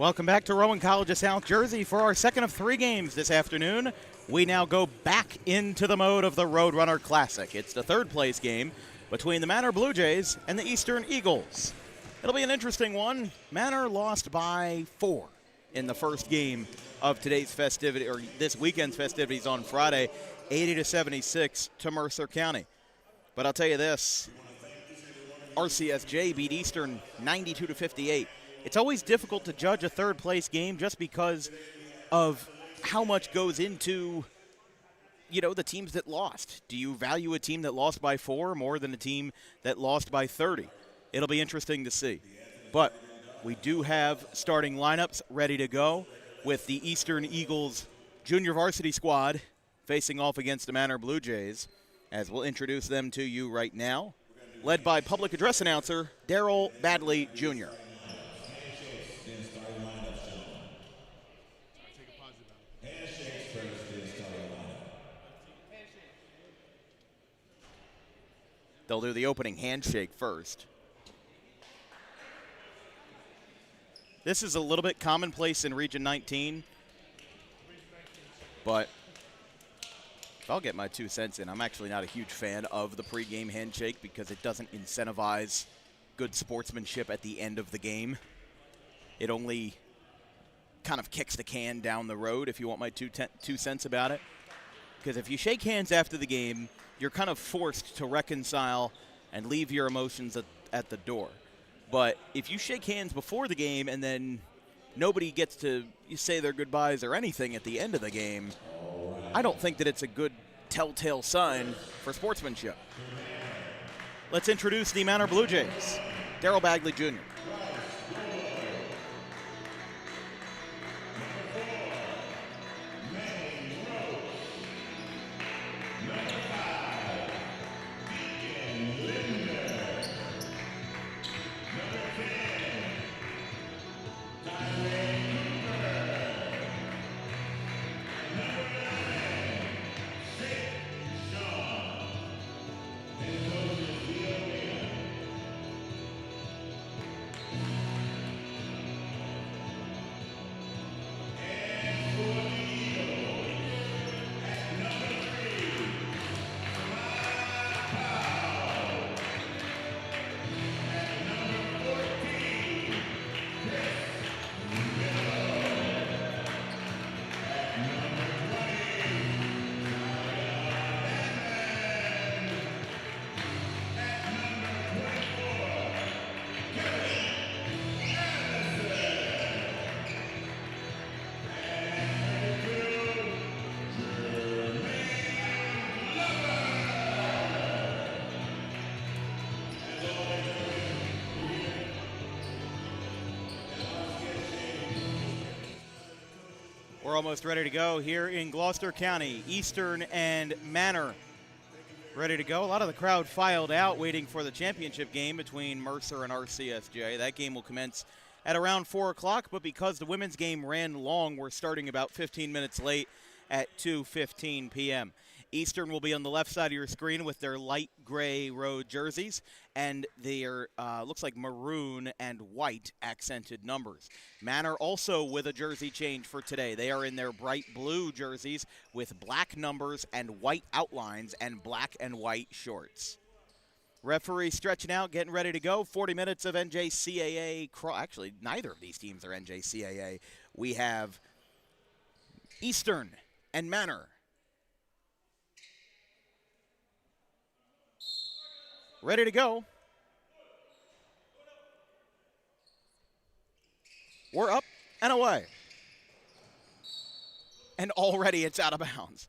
Welcome back to Rowan College of South Jersey for our second of 3 games this afternoon. We now go back into the mode of the Roadrunner Classic. It's the third place game between the Manor Blue Jays and the Eastern Eagles. It'll be an interesting one. Manor lost by 4 in the first game of today's festivity, or this weekend's festivities on Friday, 80-76 to Mercer County. But I'll tell you this, RCSJ beat Eastern 92-58. It's always difficult to judge a third place game just because of how much goes into, the teams that lost. Do you value a team that lost by 4 more than a team that lost by 30? It'll be interesting to see. But we do have starting lineups ready to go with the Eastern Eagles junior varsity squad facing off against the Manor Blue Jays, as we'll introduce them to you right now, led by public address announcer Daryl Badley Jr. They'll do the opening handshake first. This is a little bit commonplace in Region 19, but if I'll get my 2 cents in, I'm actually not a huge fan of the pregame handshake because it doesn't incentivize good sportsmanship at the end of the game. It only kind of kicks the can down the road, if you want my 2 cents about it. Because if you shake hands after the game, you're kind of forced to reconcile and leave your emotions at the door. But if you shake hands before the game and then nobody gets to say their goodbyes or anything at the end of the game, I don't think that it's a good telltale sign for sportsmanship. Let's introduce the Manor Blue Jays. Daryl Bagley Jr. We're almost ready to go here in Gloucester County. Eastern and Manor ready to go. A lot of the crowd filed out waiting for the championship game between Mercer and RCSJ. That game will commence at around 4 o'clock, but because the women's game ran long, we're starting about 15 minutes late at 2:15 p.m. Eastern will be on the left side of your screen with their light gray road jerseys and their, looks like maroon and white accented numbers. Manor also with a jersey change for today. They are in their bright blue jerseys with black numbers and white outlines and black and white shorts. Referee stretching out, getting ready to go. 40 minutes of NJCAA. Actually, neither of these teams are NJCAA. We have Eastern and Manor. Ready to go. We're up and away. And already it's out of bounds.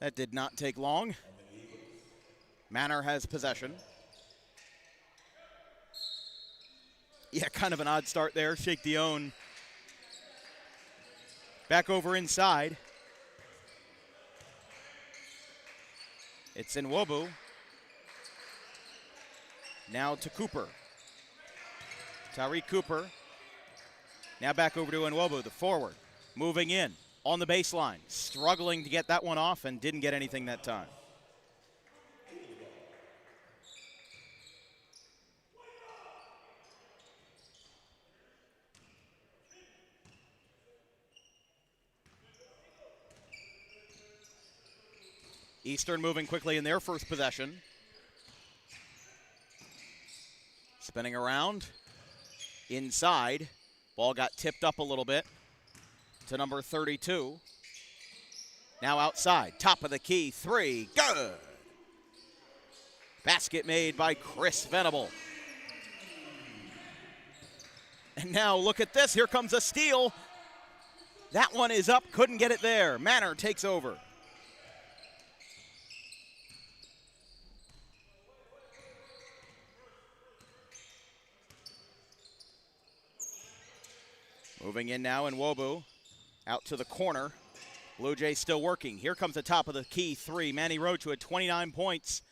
That did not take long. Manor has possession. Yeah, kind of an odd start there. Shake Dion back over inside. It's in Wobu. Now to Cooper. Tyreek Cooper. Now back over to Nwobu, the forward. Moving in on the baseline. Struggling to get that one off and didn't get anything that time. Eastern moving quickly in their first possession. Spinning around. Inside. Ball got tipped up a little bit to number 32. Now outside. Top of the key. 3. Good. Basket made by Chris Venable. And now look at this. Here comes a steal. That one is up. Couldn't get it there. Manor takes over. Moving in now in Wobu. Out to the corner. Blue Jays still working. Here comes the top of the key 3. Manny Roach, who had 29 points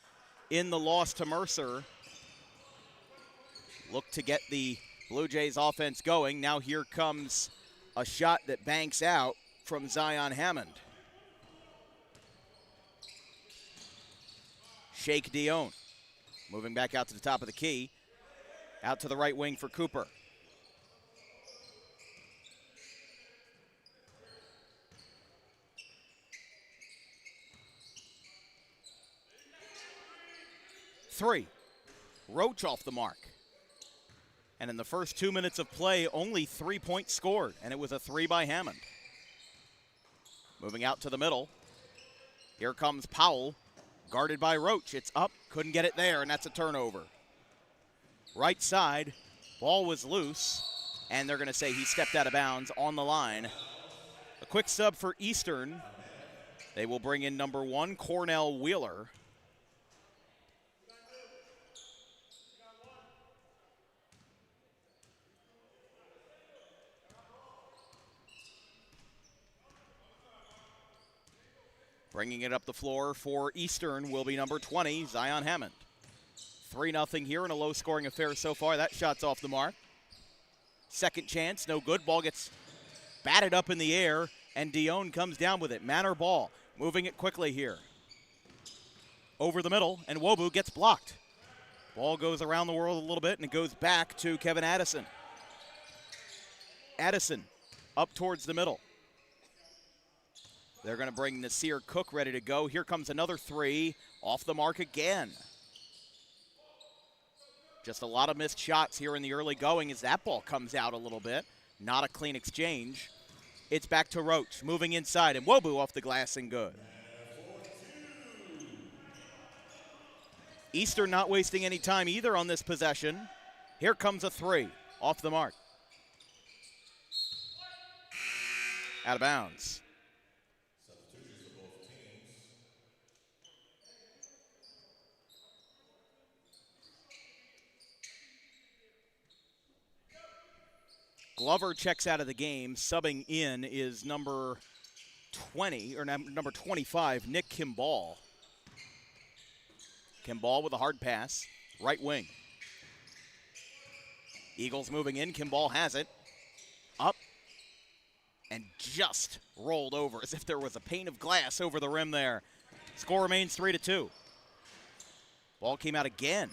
in the loss to Mercer. Look to get the Blue Jays offense going. Now here comes a shot that banks out from Zion Hammond. Shake Dion. Moving back out to the top of the key. Out to the right wing for Cooper. Three. Roach off the mark. And in the first 2 minutes of play, only 3 points scored, and it was a 3 by Hammond. Moving out to the middle. Here comes Powell, guarded by Roach. It's up, couldn't get it there, and that's a turnover. Right side, ball was loose, and they're going to say he stepped out of bounds on the line. A quick sub for Eastern. They will bring in number 1, Cornell Wheeler. Bringing it up the floor for Eastern will be number 20, Zion Hammond. 3-0 here in a low-scoring affair so far. That shot's off the mark. Second chance, no good. Ball gets batted up in the air, and Dion comes down with it. Manor ball, moving it quickly here. Over the middle, and Wobu gets blocked. Ball goes around the world a little bit, and it goes back to Kevin Addison. Addison up towards the middle. They're going to bring Nasir Cook ready to go. Here comes another 3, off the mark again. Just a lot of missed shots here in the early going as that ball comes out a little bit. Not a clean exchange. It's back to Roach, moving inside, and Wobu off the glass and good. Eastern not wasting any time either on this possession. Here comes a 3, off the mark. Out of bounds. Glover checks out of the game. Subbing in is number 20, or number 25, Nick Kimball. Kimball with a hard pass, right wing. Eagles moving in. Kimball has it. Up. And just rolled over as if there was a pane of glass over the rim there. Score remains 3-2. Ball came out again.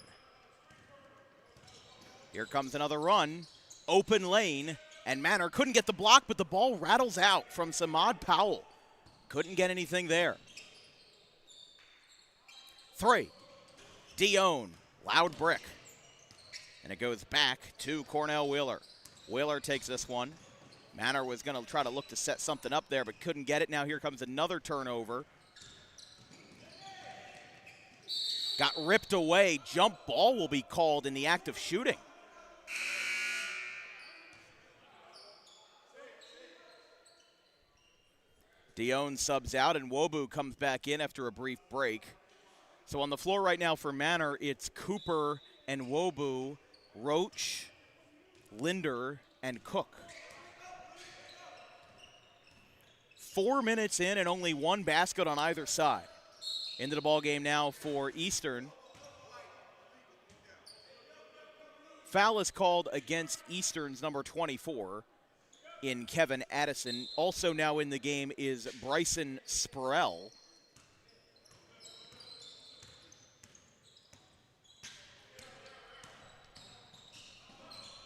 Here comes another run. Open lane, and Manor couldn't get the block, but the ball rattles out from Samad Powell. Couldn't get anything there. 3. Dion, loud brick. And it goes back to Cornell Wheeler. Wheeler takes this one. Manor was going to try to look to set something up there, but couldn't get it. Now here comes another turnover. Got ripped away. Jump ball will be called in the act of shooting. Dion subs out, and Wobu comes back in after a brief break. So on the floor right now for Manor, it's Cooper and Wobu, Roach, Linder, and Cook. 4 minutes in and only 1 basket on either side. Into the ball game now for Eastern. Foul is called against Eastern's number 24. In Kevin Addison. Also now in the game is Bryson Sprell.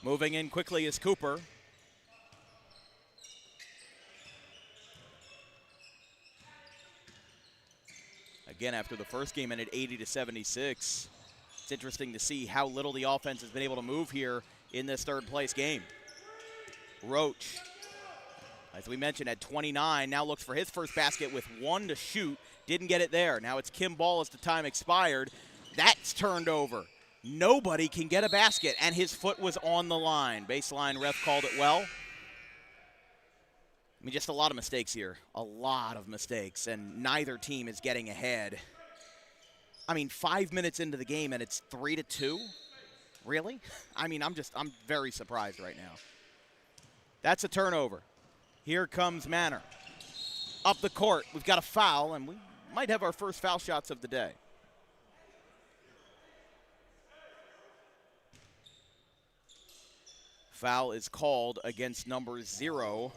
Moving in quickly is Cooper. Again, after the first game ended 80-76, it's interesting to see how little the offense has been able to move here in this third-place game. Roach, as we mentioned, at 29, now looks for his first basket with 1 to shoot. Didn't get it there. Now it's Kim Ball as the time expired. That's turned over. Nobody can get a basket, and his foot was on the line. Baseline ref called it well. I mean, just a lot of mistakes here. A lot of mistakes, and neither team is getting ahead. I mean, 5 minutes into the game, and it's 3-2? Really? I mean, I'm very surprised right now. That's a turnover. Here comes Manor. Up the court, we've got a foul, and we might have our first foul shots of the day. Foul is called against number 0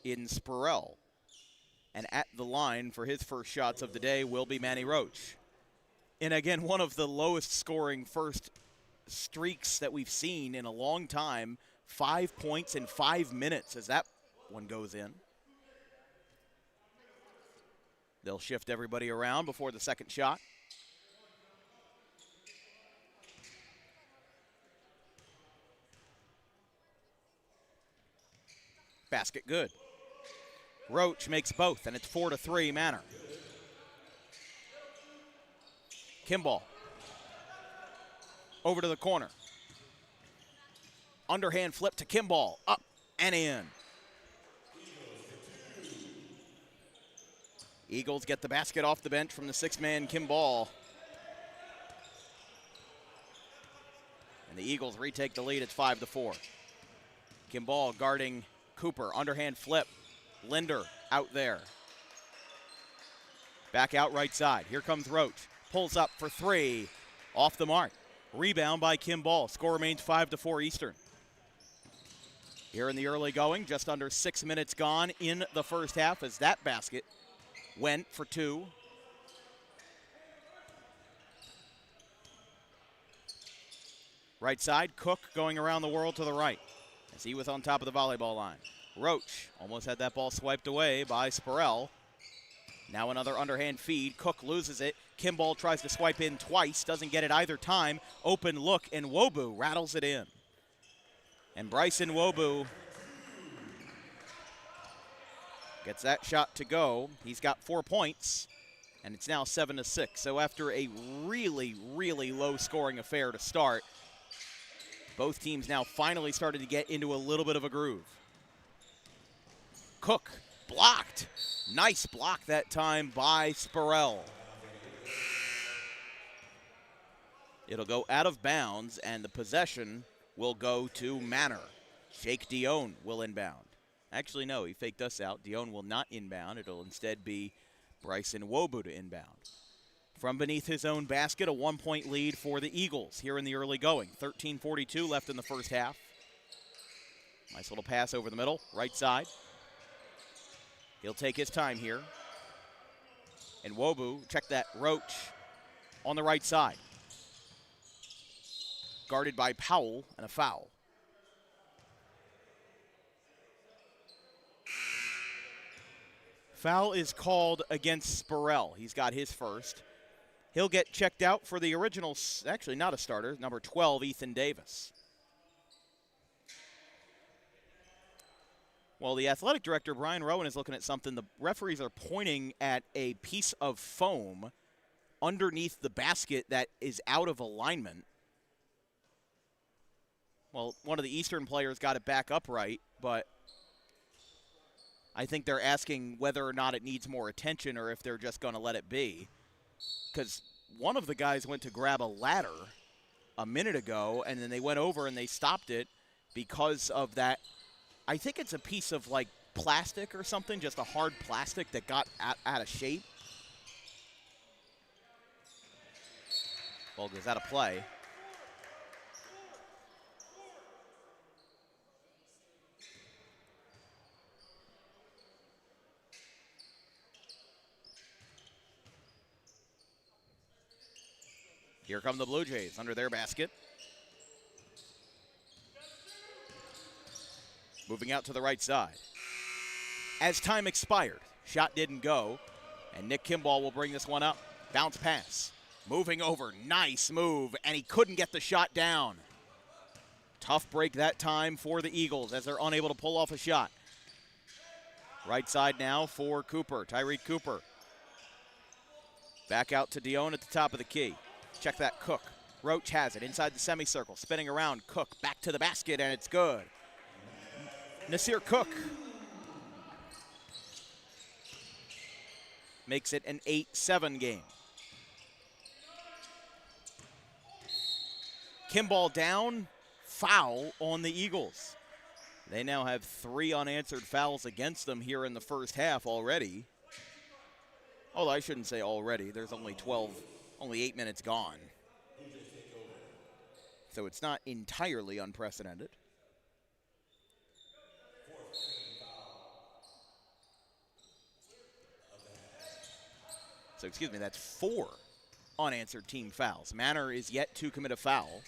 in Spurrell. And at the line for his first shots of the day will be Manny Roach. And again, one of the lowest scoring first streaks that we've seen in a long time. 5 points in 5 minutes as that one goes in. They'll shift everybody around before the second shot. Basket good. Roach makes both, and it's 4-3 Manor. Kimball. Over to the corner. Underhand flip to Kimball. Up and in. Eagles get the basket off the bench from the 6-man Kimball. And the Eagles retake the lead. It's 5-4. Kimball guarding Cooper. Underhand flip. Linder out there. Back out right side. Here comes Roach. Pulls up for 3. Off the mark. Rebound by Kimball. Score remains 5-4 Eastern. Here in the early going, just under 6 minutes gone in the first half as that basket went for 2. Right side, Cook going around the world to the right as he was on top of the volleyball line. Roach almost had that ball swiped away by Spurrell. Now another underhand feed. Cook loses it. Kimball tries to swipe in twice, doesn't get it either time. Open look, and Wobu rattles it in. And Bryson Wobu gets that shot to go. He's got 4 points, and it's now 7-6. So after a really, really low-scoring affair to start, both teams now finally started to get into a little bit of a groove. Cook blocked. Nice block that time by Spurrell. It'll go out of bounds, and the possession will go to Manor. Jake Dion will inbound. Actually, no, he faked us out. Dion will not inbound. It'll instead be Bryson Wobu to inbound. From beneath his own basket, a 1-point lead for the Eagles here in the early going. 13:42 left in the first half. Nice little pass over the middle, right side. He'll take his time here. And Wobu, check that, Roach on the right side. Guarded by Powell, and a foul. Foul is called against Spurrell. He's got his first. He'll get checked out for the original, actually not a starter, number 12, Ethan Davis. Well, the athletic director, Brian Rowan, is looking at something. The referees are pointing at a piece of foam underneath the basket that is out of alignment. Well, one of the Eastern players got it back upright, but I think they're asking whether or not it needs more attention or if they're just going to let it be. Because one of the guys went to grab a ladder a minute ago, and then they went over and they stopped it because of that. I think it's a piece of, like, plastic or something, just a hard plastic that got out of shape. Ball goes out of play. Here come the Blue Jays under their basket. Moving out to the right side. As time expired, shot didn't go. And Nick Kimball will bring this one up. Bounce pass. Moving over. Nice move. And he couldn't get the shot down. Tough break that time for the Eagles as they're unable to pull off a shot. Right side now for Cooper. Tyreek Cooper. Back out to Dion at the top of the key. Check that, Cook. Roach has it inside the semicircle. Spinning around. Cook back to the basket, and it's good. Nasir Cook makes it an 8-7 game. Kimball down. Foul on the Eagles. They now have 3 unanswered fouls against them here in the first half already. Although I shouldn't say already. There's only 8 minutes gone. So it's not entirely unprecedented. So excuse me, that's 4 unanswered team fouls. Manor is yet to commit a foul.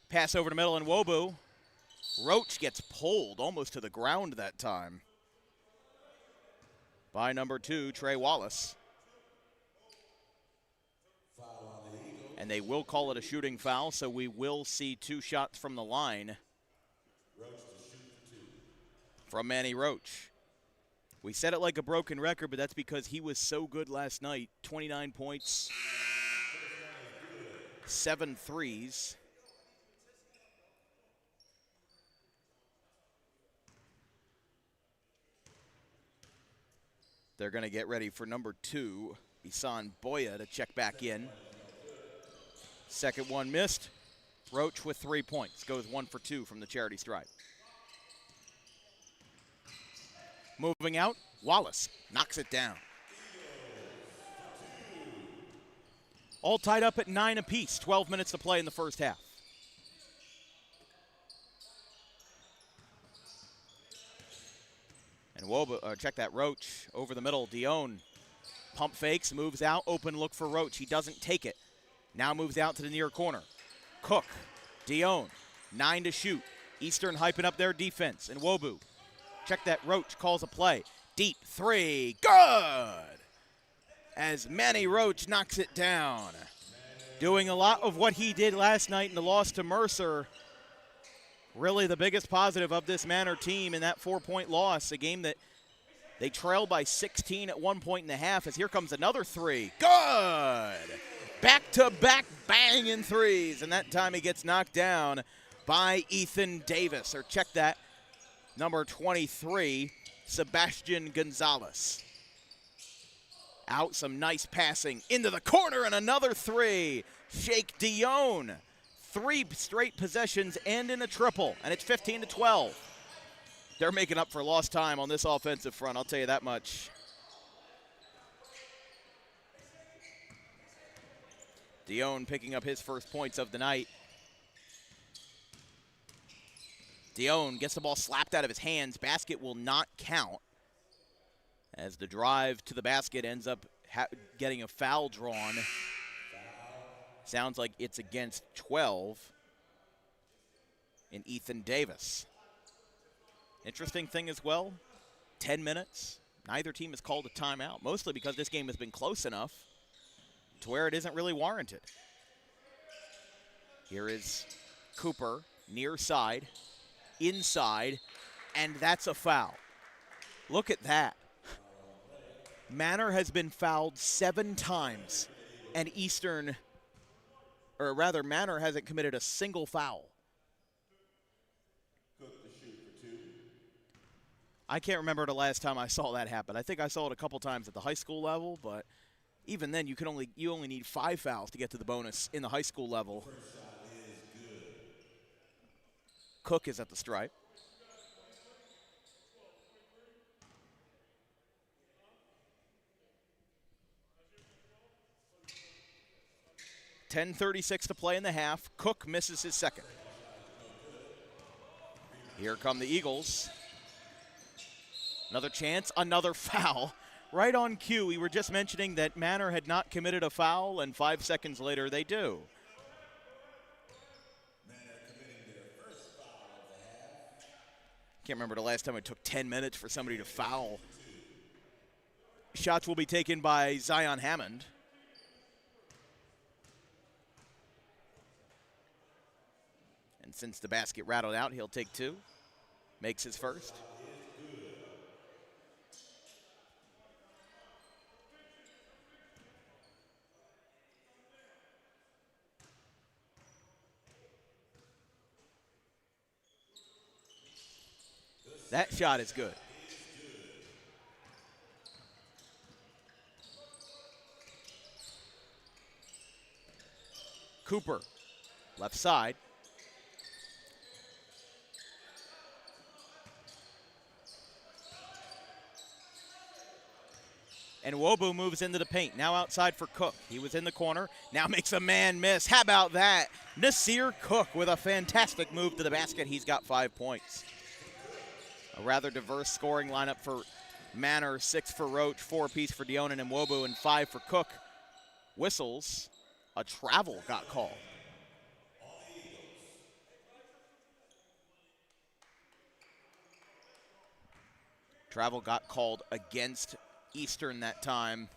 Pass over to middle and Wobu. Roach gets pulled almost to the ground that time by number 2, Trey Wallace. And they will call it a shooting foul, so we will see 2 shots from the line from Manny Roach. We said it like a broken record, but that's because he was so good last night. 29 points, 7 threes. They're going to get ready for number 2, Isan Boya, to check back in. Second one missed. Roach with 3 points. Goes 1 for 2 from the charity stripe. Moving out, Wallace knocks it down. All tied up at 9 apiece. 12 minutes to play in the first half. And check that, Roach over the middle. Dion pump fakes, moves out, open look for Roach. He doesn't take it. Now moves out to the near corner. Cook, Dion, 9 to shoot. Eastern hyping up their defense. And Wobu, check that, Roach calls a play. Deep 3, good! As Manny Roach knocks it down. Doing a lot of what he did last night in the loss to Mercer. Really the biggest positive of this Manor team in that 4-point loss, a game that they trailed by 16 at 1 point in the half, as here comes another 3. Good! Back-to-back banging threes, and that time he gets knocked down by Ethan Davis. Or check that, number 23, Sebastian Gonzalez. Out, some nice passing into the corner, and another 3. Shake Dion. 3 straight possessions and in a triple, and it's 15-12. They're making up for lost time on this offensive front, I'll tell you that much. Dion picking up his first points of the night. Dion gets the ball slapped out of his hands. Basket will not count, as the drive to the basket ends up getting a foul drawn. Sounds like it's against 12 in Ethan Davis. Interesting thing as well, 10 minutes. Neither team has called a timeout, mostly because this game has been close enough to where it isn't really warranted. Here is Cooper, near side, inside, and that's a foul. Look at that. Manor has been fouled 7 times, and Manor hasn't committed a single foul. I can't remember the last time I saw that happen. I think I saw it a couple times at the high school level, but even then you only need 5 fouls to get to the bonus in the high school level. Cook is at the stripe. .36 to play in the half. Cook misses his second. Here come the Eagles. Another chance, another foul. Right on cue, we were just mentioning that Manor had not committed a foul, and 5 seconds later they do. Can't remember the last time it took 10 minutes for somebody to foul Shots will be taken by Zion Hammond. And since the basket rattled out, he'll take 2. Makes his first. That shot is good. Cooper, left side. And Wobu moves into the paint. Now outside for Cook. He was in the corner. Now makes a man miss. How about that? Nasir Cook with a fantastic move to the basket. He's got 5 points. A rather diverse scoring lineup for Manor. 6 for Roach, 4 apiece for Deonan and Wobu, and 5 for Cook. Whistles. A travel got called. Travel got called against Eastern that time.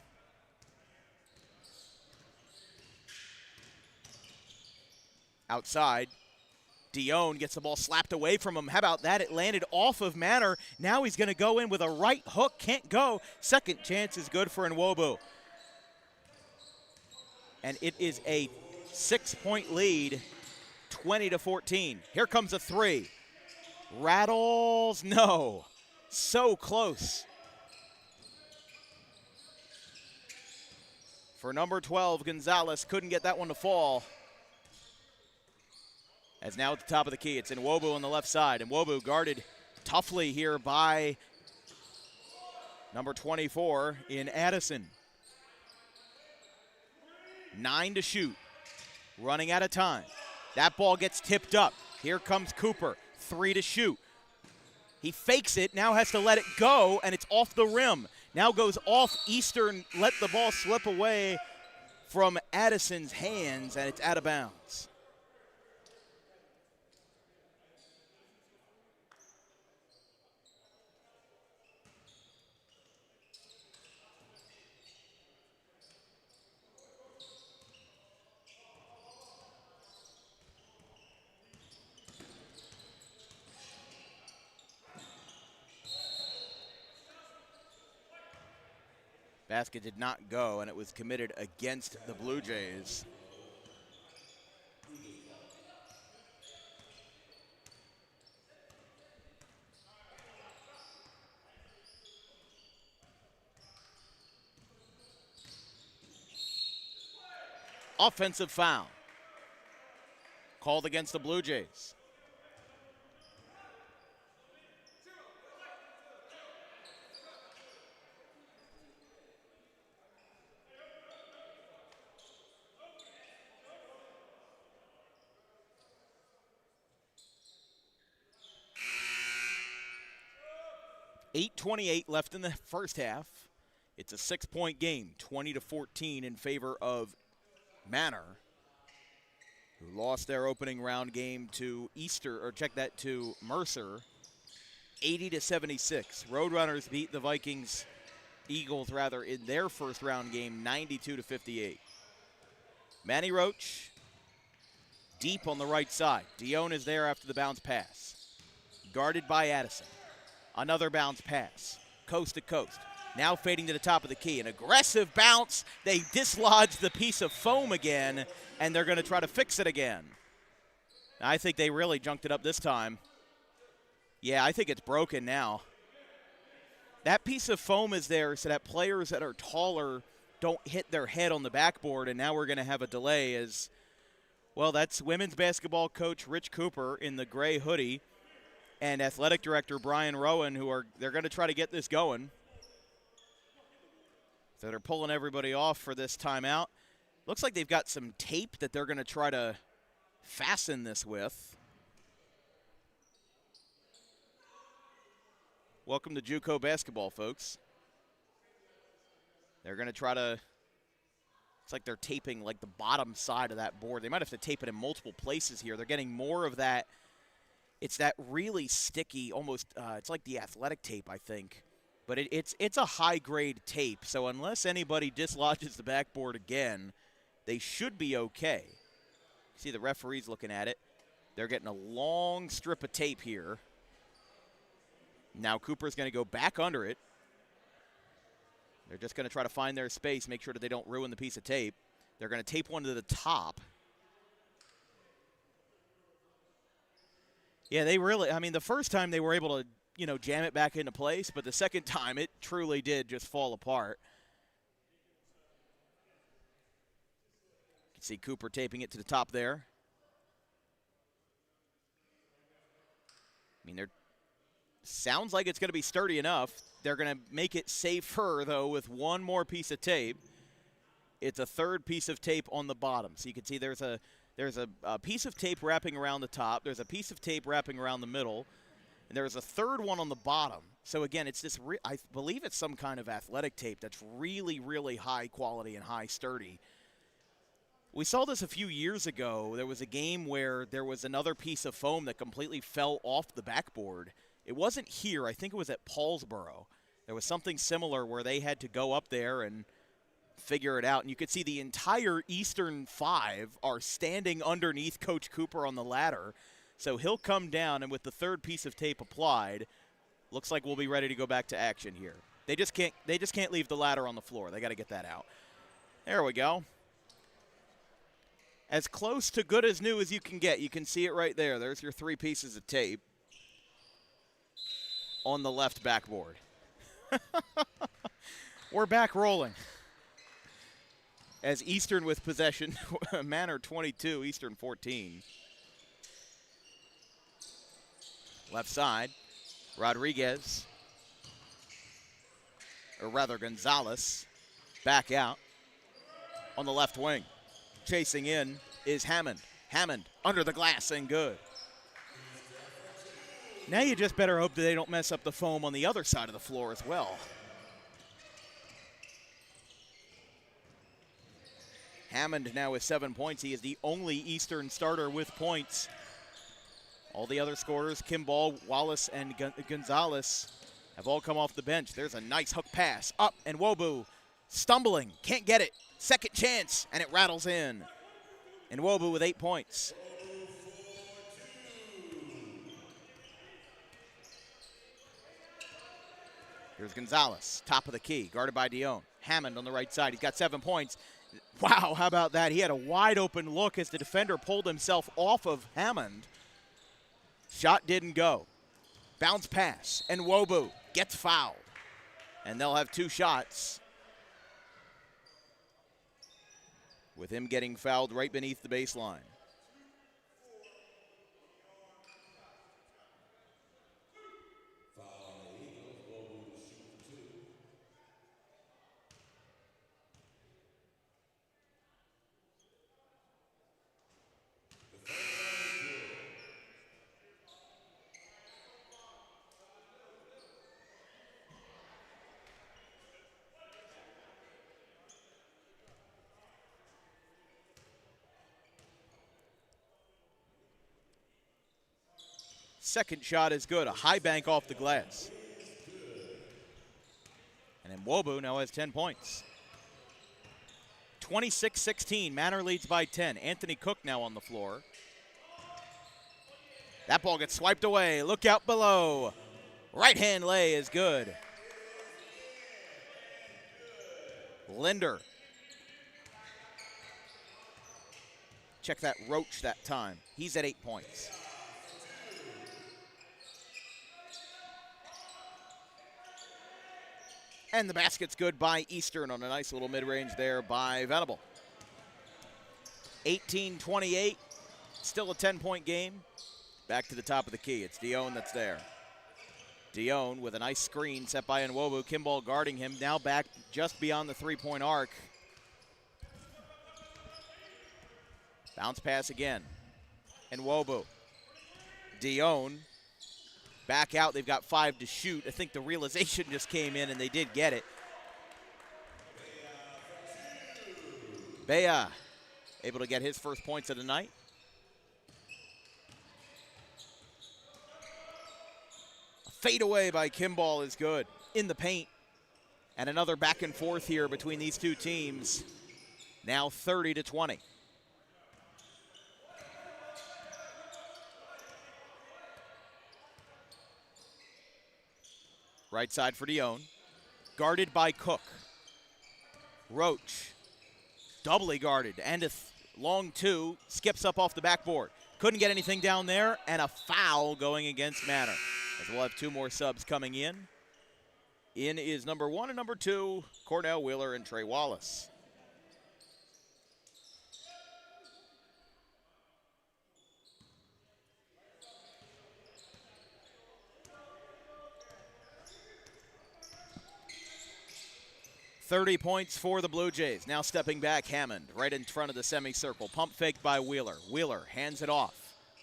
Outside, Dion gets the ball slapped away from him. How about that? It landed off of Manor. Now he's going to go in with a right hook. Can't go. Second chance is good for Nwobu. And it is a 6-point lead, 20-14. Here comes a 3. Rattles, no. So close. For number 12, Gonzalez couldn't get that one to fall. As now at the top of the key, it's Nwobu on the left side. Nwobu guarded toughly here by number 24 in Addison. 9 to shoot. Running out of time. That ball gets tipped up. Here comes Cooper. 3 to shoot. He fakes it, now has to let it go, and it's off the rim. Now goes off Eastern, let the ball slip away from Addison's hands, and it's out of bounds. Basket did not go, and it was committed against the Blue Jays. Offensive foul called against the Blue Jays. .28 left in the first half. It's a 6-point game, 20-14 in favor of Manor, who lost their opening round game to to Mercer, 80-76. Roadrunners beat the Eagles in their first round game, 92-58. Manny Roach, deep on the right side. Dion is there after the bounce pass. Guarded by Addison. Another bounce pass, coast to coast. Now fading to the top of the key. An aggressive bounce. They dislodged the piece of foam again, and they're going to try to fix it again. I think they really junked it up this time. Yeah, I think it's broken now. That piece of foam is there so that players that are taller don't hit their head on the backboard, and now we're going to have a delay as, well, that's women's basketball coach Rich Cooper in the gray hoodie and athletic director Brian Rowan, they're going to try to get this going. So they're pulling everybody off for this timeout. Looks like they've got some tape that they're going to try to fasten this with. Welcome to JUCO basketball, folks. They're going to try to, it's like they're taping like the bottom side of that board. They might have to tape it in multiple places here. They're getting more of that. It's that really sticky, almost, it's like the athletic tape, I think. But it's a high-grade tape, so unless anybody dislodges the backboard again, they should be okay. See the referees looking at it. They're getting a long strip of tape here. Now Cooper's going to go back under it. They're just going to try to find their space, make sure that they don't ruin the piece of tape. They're going to tape one to the top. Yeah, they really, I mean, the first time they were able to, jam it back into place, but the second time it truly did just fall apart. You can see Cooper taping it to the top there. I mean, sounds like it's going to be sturdy enough. They're going to make it safer, though, with one more piece of tape. It's a third piece of tape on the bottom. So you can see there's a piece of tape wrapping around the top. There's a piece of tape wrapping around the middle. And there's a third one on the bottom. So, again, it's this I believe it's some kind of athletic tape that's really, really high quality and high sturdy. We saw this a few years ago. There was a game where there was another piece of foam that completely fell off the backboard. It wasn't here. I think it was at Paulsboro. There was something similar where they had to go up there and figure it out. And you could see the entire Eastern 5 are standing underneath Coach Cooper on the ladder. So he'll come down, and with the third piece of tape applied, looks like we'll be ready to go back to action here. They just can't leave the ladder on the floor. They got to get that out. There we go. As close to good as new as you can get. You can see it right there. There's your 3 pieces of tape on the left backboard. We're back rolling. As Eastern with possession, Manor 22, Eastern 14. Left side, Rodriguez, or rather Gonzalez, back out on the left wing. Chasing in is Hammond. Hammond under the glass and good. Now you just better hope that they don't mess up the foam on the other side of the floor as well. Hammond now with 7 points. He is the only Eastern starter with points. All the other scorers, Kimball, Wallace, and Gonzalez, have all come off the bench. There's a nice hook pass up, and Wobu stumbling, can't get it. Second chance, and it rattles in. And Wobu with 8 points. Here's Gonzalez, top of the key, guarded by Dion. Hammond on the right side, he's got 7 points. Wow, how about that? He had a wide open look as the defender pulled himself off of Hammond. Shot didn't go. Bounce pass, and Wobu gets fouled. And they'll have 2 shots, with him getting fouled right beneath the baseline. Second shot is good, a high bank off the glass. And then Wobu now has 10 points. 26-16, Manor leads by 10. Anthony Cook now on the floor. That ball gets swiped away, look out below. Right hand lay is good. Linder. Check that Roach that time, he's at 8 points. And the basket's good by Eastern on a nice little mid-range there by Venable. 18-28, still a 10-point game. Back to the top of the key. It's Dion that's there. Dion with a nice screen set by Nwobu. Kimball guarding him, now back just beyond the three-point arc. Bounce pass again. Nwobu. Dion. Back out, they've got 5 to shoot. I think the realization just came in and they did get it. Bea able to get his first points of the night. A fade away by Kimball is good. in the paint. And another back and forth here between these two teams. Now 30-20. Right side for Dion. Guarded by Cook. Roach. Doubly guarded. And a long two. Skips up off the backboard. Couldn't get anything down there. And a foul going against Manor. As we'll have two more subs coming in. In is number 1 and number 2, Cornell Wheeler and Trey Wallace. .30 points for the Blue Jays. Now stepping back, Hammond, right in front of the semicircle. Pump fake by Wheeler. Wheeler hands it off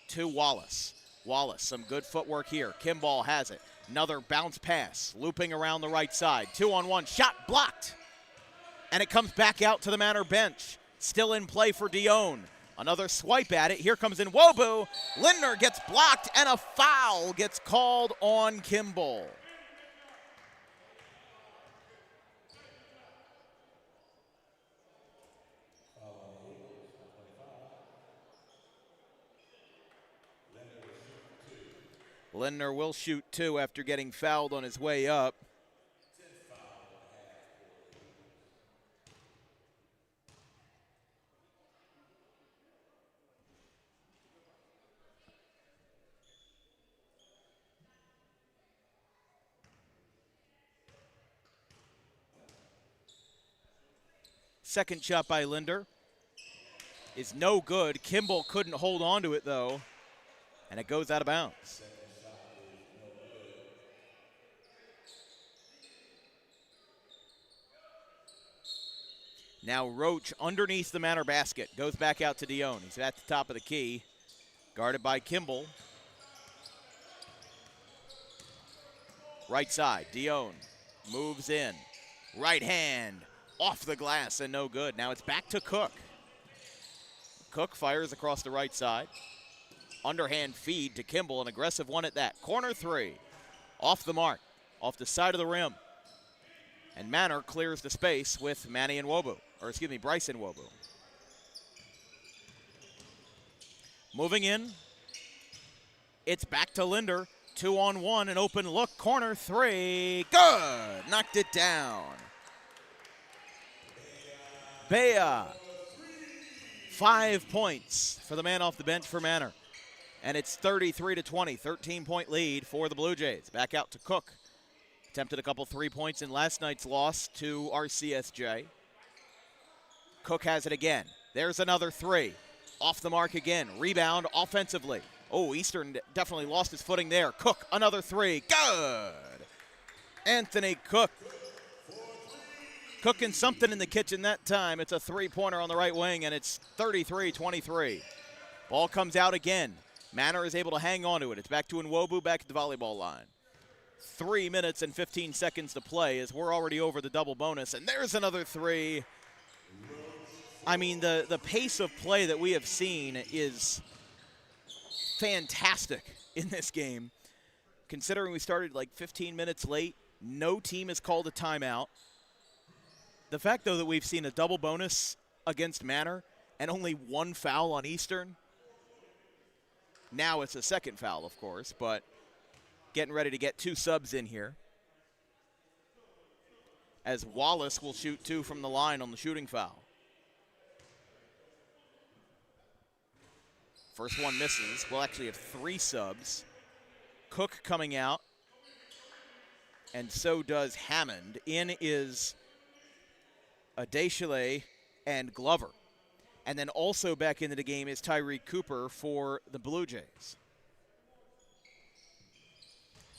to Wallace. Wallace, some good footwork here. Kimball has it. Another bounce pass, looping around the right side. 2-on-1, shot blocked. And it comes back out to the Manor bench. Still in play for Dion. Another swipe at it. Here comes Nwobu. Lindner gets blocked, and a foul gets called on Kimball. Lindner will shoot 2 after getting fouled on his way up. Second shot by Lindner is no good. Kimball couldn't hold on to it, though, and it goes out of bounds. Now Roach underneath the Manor basket. Goes back out to Dion. He's at the top of the key. Guarded by Kimball. Right side, Dion moves in. Right hand, off the glass and no good. Now it's back to Cook. Cook fires across the right side. Underhand feed to Kimball, an aggressive one at that. Corner 3, off the mark, off the side of the rim. And Manor clears the space with Bryce Nwobu. Moving in, it's back to Lindner. 2-on-1, an open look, corner 3, good, knocked it down. Bea, 5 points for the man off the bench for Manor. And it's 33-20, 13-point lead for the Blue Jays. Back out to Cook. Attempted a couple 3 points in last night's loss to RCSJ. Cook has it again. There's another 3. Off the mark again. Rebound offensively. Oh, Eastern definitely lost his footing there. Cook, another 3. Good. Anthony Cook. Cooking something in the kitchen that time. It's a 3-pointer on the right wing, and it's 33-23. Ball comes out again. Manor is able to hang on to it. It's back to Nwobu, back at the volleyball line. 3 minutes and 15 seconds to play as we're already over the double bonus. And there's another 3. I mean, the pace of play that we have seen is fantastic in this game. Considering we started like 15 minutes late, no team has called a timeout. The fact, though, that we've seen a double bonus against Manor and only 1 foul on Eastern. Now it's a second foul, of course, but getting ready to get 2 subs in here. As Wallace will shoot 2 from the line on the shooting foul. First one misses. We'll actually have 3 subs. Cook coming out, and so does Hammond. In is Deschillet and Glover. And then also back into the game is Tyreek Cooper for the Blue Jays.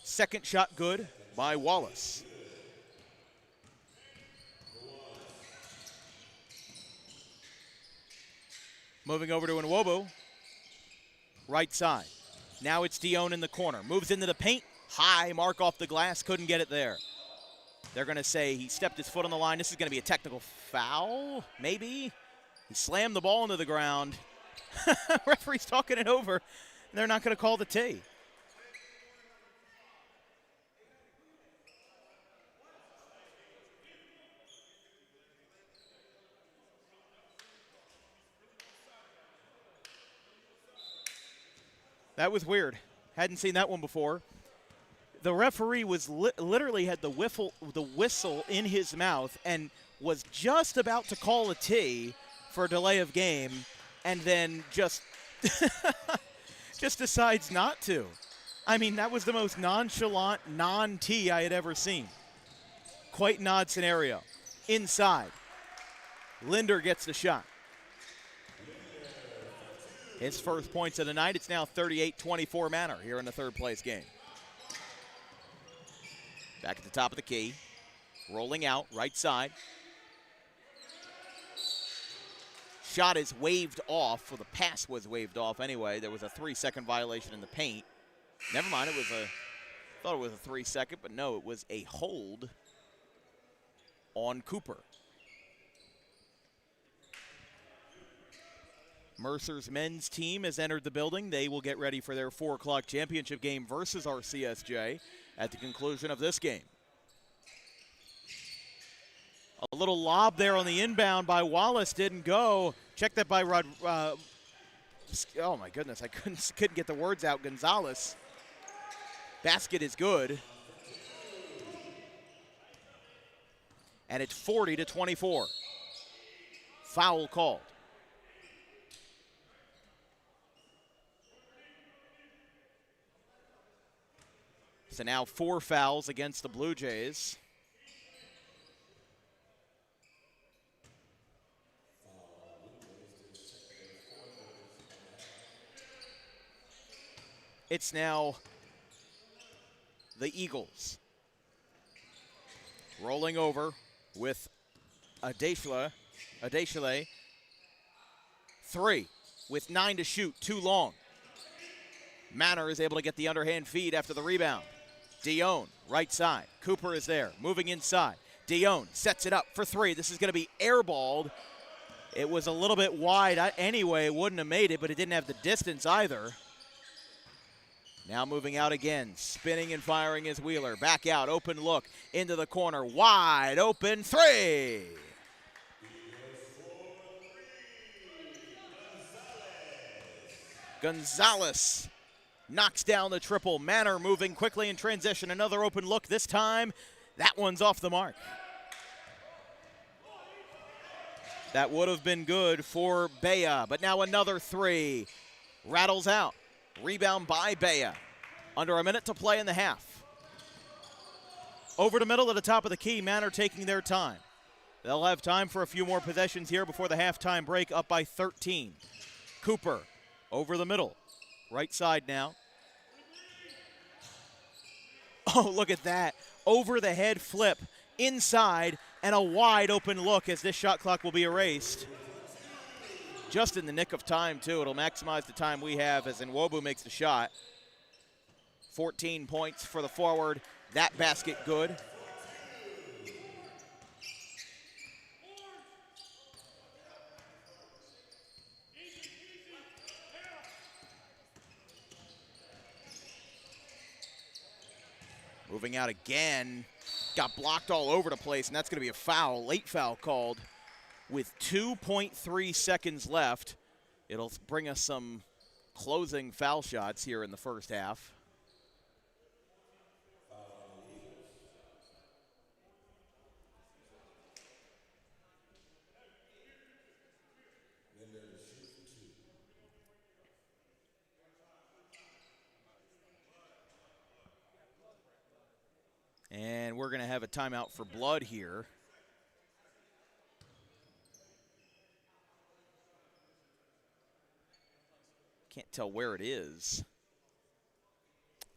Second shot good by Wallace. Moving over to Nwobu. Right side. Now it's Dion in the corner. Moves into the paint. High mark off the glass. Couldn't get it there. They're going to say he stepped his foot on the line. This is going to be a technical foul, maybe. He slammed the ball into the ground. Referee's talking it over. They're not going to call the tee. That was weird. Hadn't seen that one before. The referee was literally had the whistle in his mouth and was just about to call a tee for a delay of game, and then just just decides not to. I mean, that was the most nonchalant non-tee I had ever seen. Quite an odd scenario. Inside, Linder gets the shot. His first points of the night. It's now 38-24 Manor here in the third place game. Back at the top of the key. Rolling out, right side. Shot is waved off, or the pass was waved off anyway. There was a 3-second violation in the paint. Never mind, thought it was a 3-second, but no, it was a hold on Cooper. Mercer's men's team has entered the building. They will get ready for their 4 o'clock championship game versus our CSJ at the conclusion of this game. A little lob there on the inbound by Wallace, didn't go. Check that by oh my goodness, I couldn't get the words out. Gonzalez. Basket is good. And it's 40-24. Foul called. So now 4 fouls against the Blue Jays. It's now the Eagles. Rolling over with Adeshale. 3 with 9 to shoot, too long. Manor is able to get the underhand feed after the rebound. Dion, right side. Cooper is there, moving inside. Dion sets it up for 3. This is going to be airballed. It was a little bit wide anyway. Wouldn't have made it, but it didn't have the distance either. Now moving out again, spinning and firing is Wheeler. Back out, open look, into the corner, wide open 3. Gonzalez knocks down the triple. Manor moving quickly in transition. Another open look this time. That one's off the mark. That would have been good for Bea, but now another 3. Rattles out. Rebound by Bea. Under a minute to play in the half. Over the middle at the top of the key, Manor taking their time. They'll have time for a few more possessions here before the halftime break, up by 13. Cooper over the middle. Right side now. Oh, look at that. Over the head flip. Inside, and a wide open look as this shot clock will be erased. Just in the nick of time, too. It'll maximize the time we have as Nwobu makes the shot. 14 points for the forward. That basket good. Moving out again. Got blocked all over the place, and that's going to be a foul. Late foul called. With 2.3 seconds left, it'll bring us some closing foul shots here in the first half. And we're going to have a timeout for blood here. Can't tell where it is.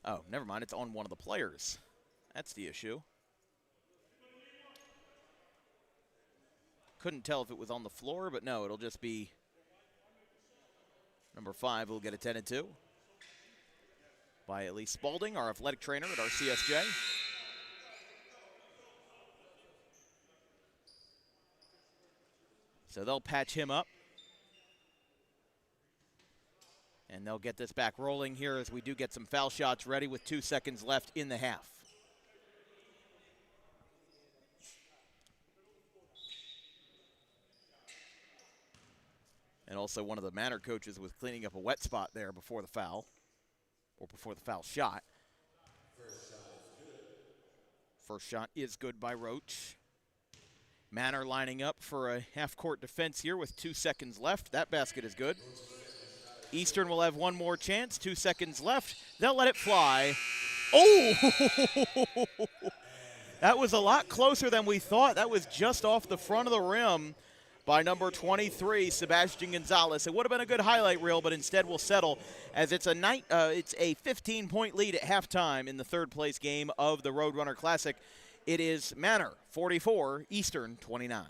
Oh, never mind. It's on one of the players. That's the issue. Couldn't tell if it was on the floor, but no, it'll just be number 5 will get attended to by Elise Spalding, our athletic trainer at our CSJ. So they'll patch him up. And they'll get this back rolling here as we do get some foul shots ready with 2 seconds left in the half. And also one of the Manor coaches was cleaning up a wet spot there before the foul. or before the foul shot. First shot is good by Roach. Manor lining up for a half-court defense here with 2 seconds left. That basket is good. Eastern will have one more chance, 2 seconds left. They'll let it fly. Oh! That was a lot closer than we thought. That was just off the front of the rim by number 23, Sebastian Gonzalez. It would have been a good highlight reel, but instead we'll settle as it's a 15-point lead at halftime in the third-place game of the Roadrunner Classic. It is Manor 44, Eastern 29.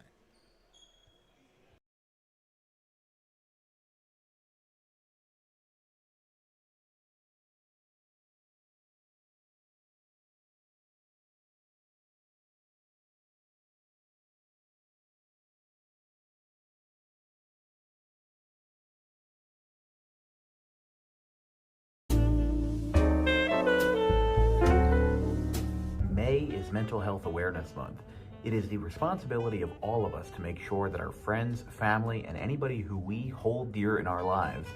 May is Mental Health Awareness Month. It is the responsibility of all of us to make sure that our friends, family, and anybody who we hold dear in our lives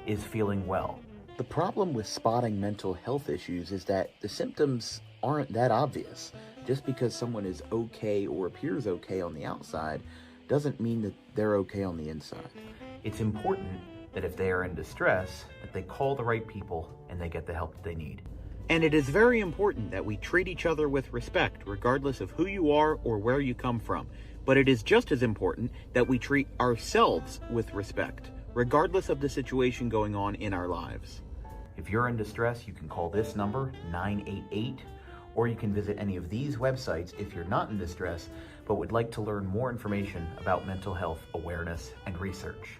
is feeling well. The problem with spotting mental health issues is that the symptoms aren't that obvious. Just because someone is okay or appears okay on the outside doesn't mean that they're okay on the inside. It's important that if they are in distress, that they call the right people and they get the help that they need. And it is very important that we treat each other with respect, regardless of who you are or where you come from. But it is just as important that we treat ourselves with respect, regardless of the situation going on in our lives. If you're in distress, you can call this number, 988, or you can visit any of these websites if you're not in distress, but would like to learn more information about mental health awareness and research.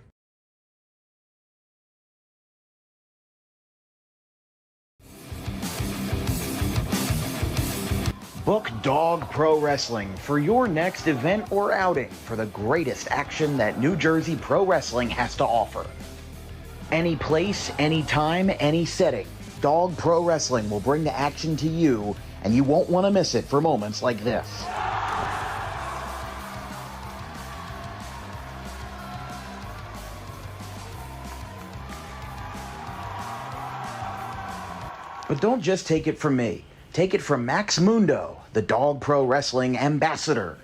Book Dog Pro Wrestling for your next event or outing for the greatest action that New Jersey Pro Wrestling has to offer. Any place, any time, any setting, Dog Pro Wrestling will bring the action to you, and you won't want to miss it for moments like this. But don't just take it from me. Take it from Max Mundo, the Dog Pro Wrestling ambassador.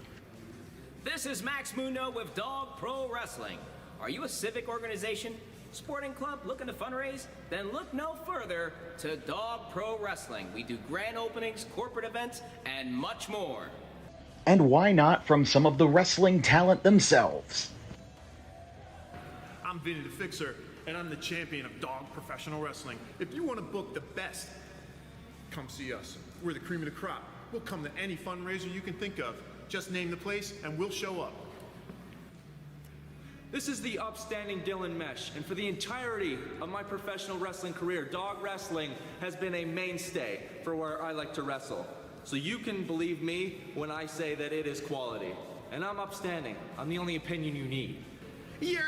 This is Max Mundo with Dog Pro Wrestling. Are you a civic organization, sporting club looking to fundraise? Then look no further to Dog Pro Wrestling. We do grand openings, corporate events, and much more. And why not from some of the wrestling talent themselves? I'm Vinny the Fixer, and I'm the champion of Dog Professional Wrestling. If you want to book the best, come see us. We're the cream of the crop. We'll come to any fundraiser you can think of. Just name the place and we'll show up. This is the upstanding Dylan Mesh, and for the entirety of my professional wrestling career, dog wrestling has been a mainstay for where I like to wrestle. So you can believe me when I say that it is quality. And I'm upstanding. I'm the only opinion you need. Yeah!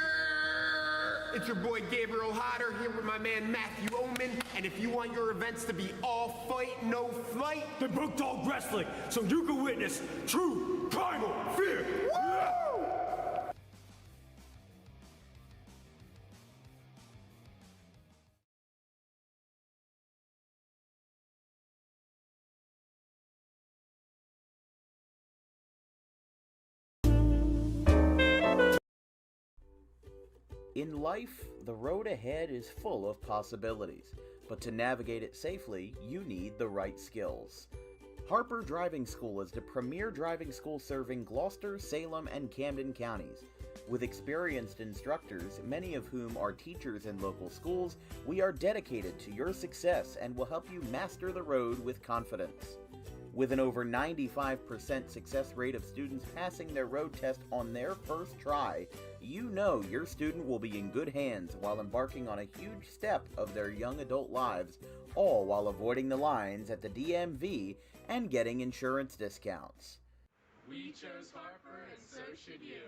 It's your boy Gabriel Hodder here with my man Matthew Oman, and if you want your events to be all fight, no flight, then book Dog Wrestling so you can witness true primal fear. Woo! In life, the road ahead is full of possibilities, but to navigate it safely, you need the right skills. Harper Driving School is the premier driving school serving Gloucester, Salem, and Camden counties. With experienced instructors, many of whom are teachers in local schools, we are dedicated to your success and will help you master the road with confidence. With an over 95% success rate of students passing their road test on their first try, you know your student will be in good hands while embarking on a huge step of their young adult lives, all while avoiding the lines at the DMV and getting insurance discounts. We chose Harper, and so should you.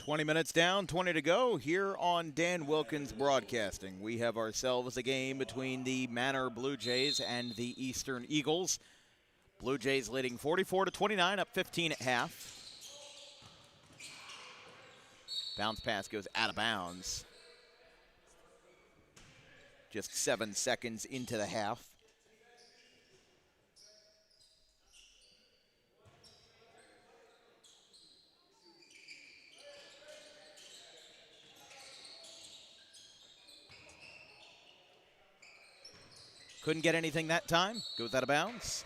20 minutes down, 20 to go here on Dan Wilkins Broadcasting. We have ourselves a game between the Manor Blue Jays and the Eastern Eagles. Blue Jays leading 44-29, up 15 at half. Bounce pass goes out of bounds. Just 7 seconds into the half. Couldn't get anything that time. Goes out of bounds.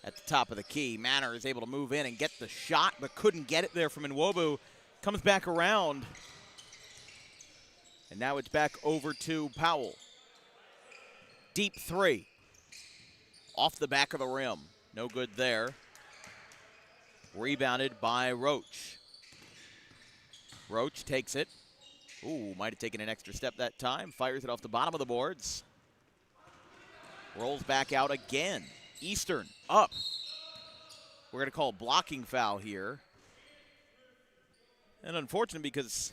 At the top of the key, Manor is able to move in and get the shot, but couldn't get it there from Nwobu. Comes back around. And now it's back over to Powell. Deep three. Off the back of the rim. No good there. Rebounded by Roach. Roach takes it. Ooh, might have taken an extra step that time. Fires it off the bottom of the boards. Rolls back out again. Eastern up. We're going to call a blocking foul here. And unfortunate because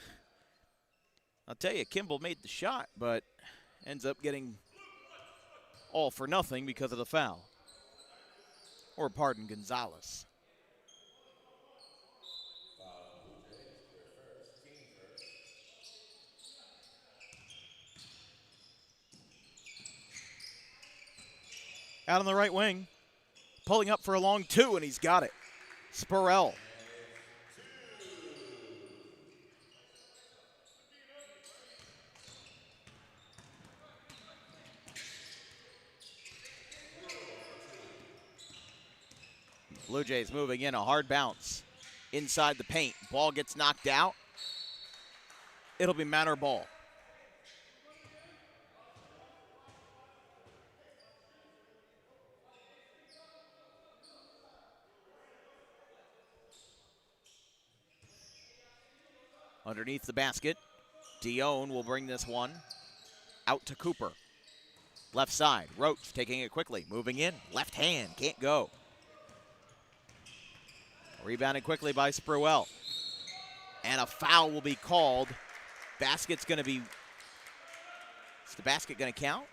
I'll tell you, Kimball made the shot, but ends up getting all for nothing because of the foul. Or pardon, Gonzalez. Out on the right wing. Pulling up for a long two, and he's got it. Spurrell. Blue Jays moving in, a hard bounce inside the paint. Ball gets knocked out. It'll be Manor ball. Underneath the basket, Dion will bring this one out to Cooper. Left side, Roach taking it quickly, moving in, left hand, can't go. Rebounded quickly by Spruell. And a foul will be called. Basket's going to be, is the basket going to count?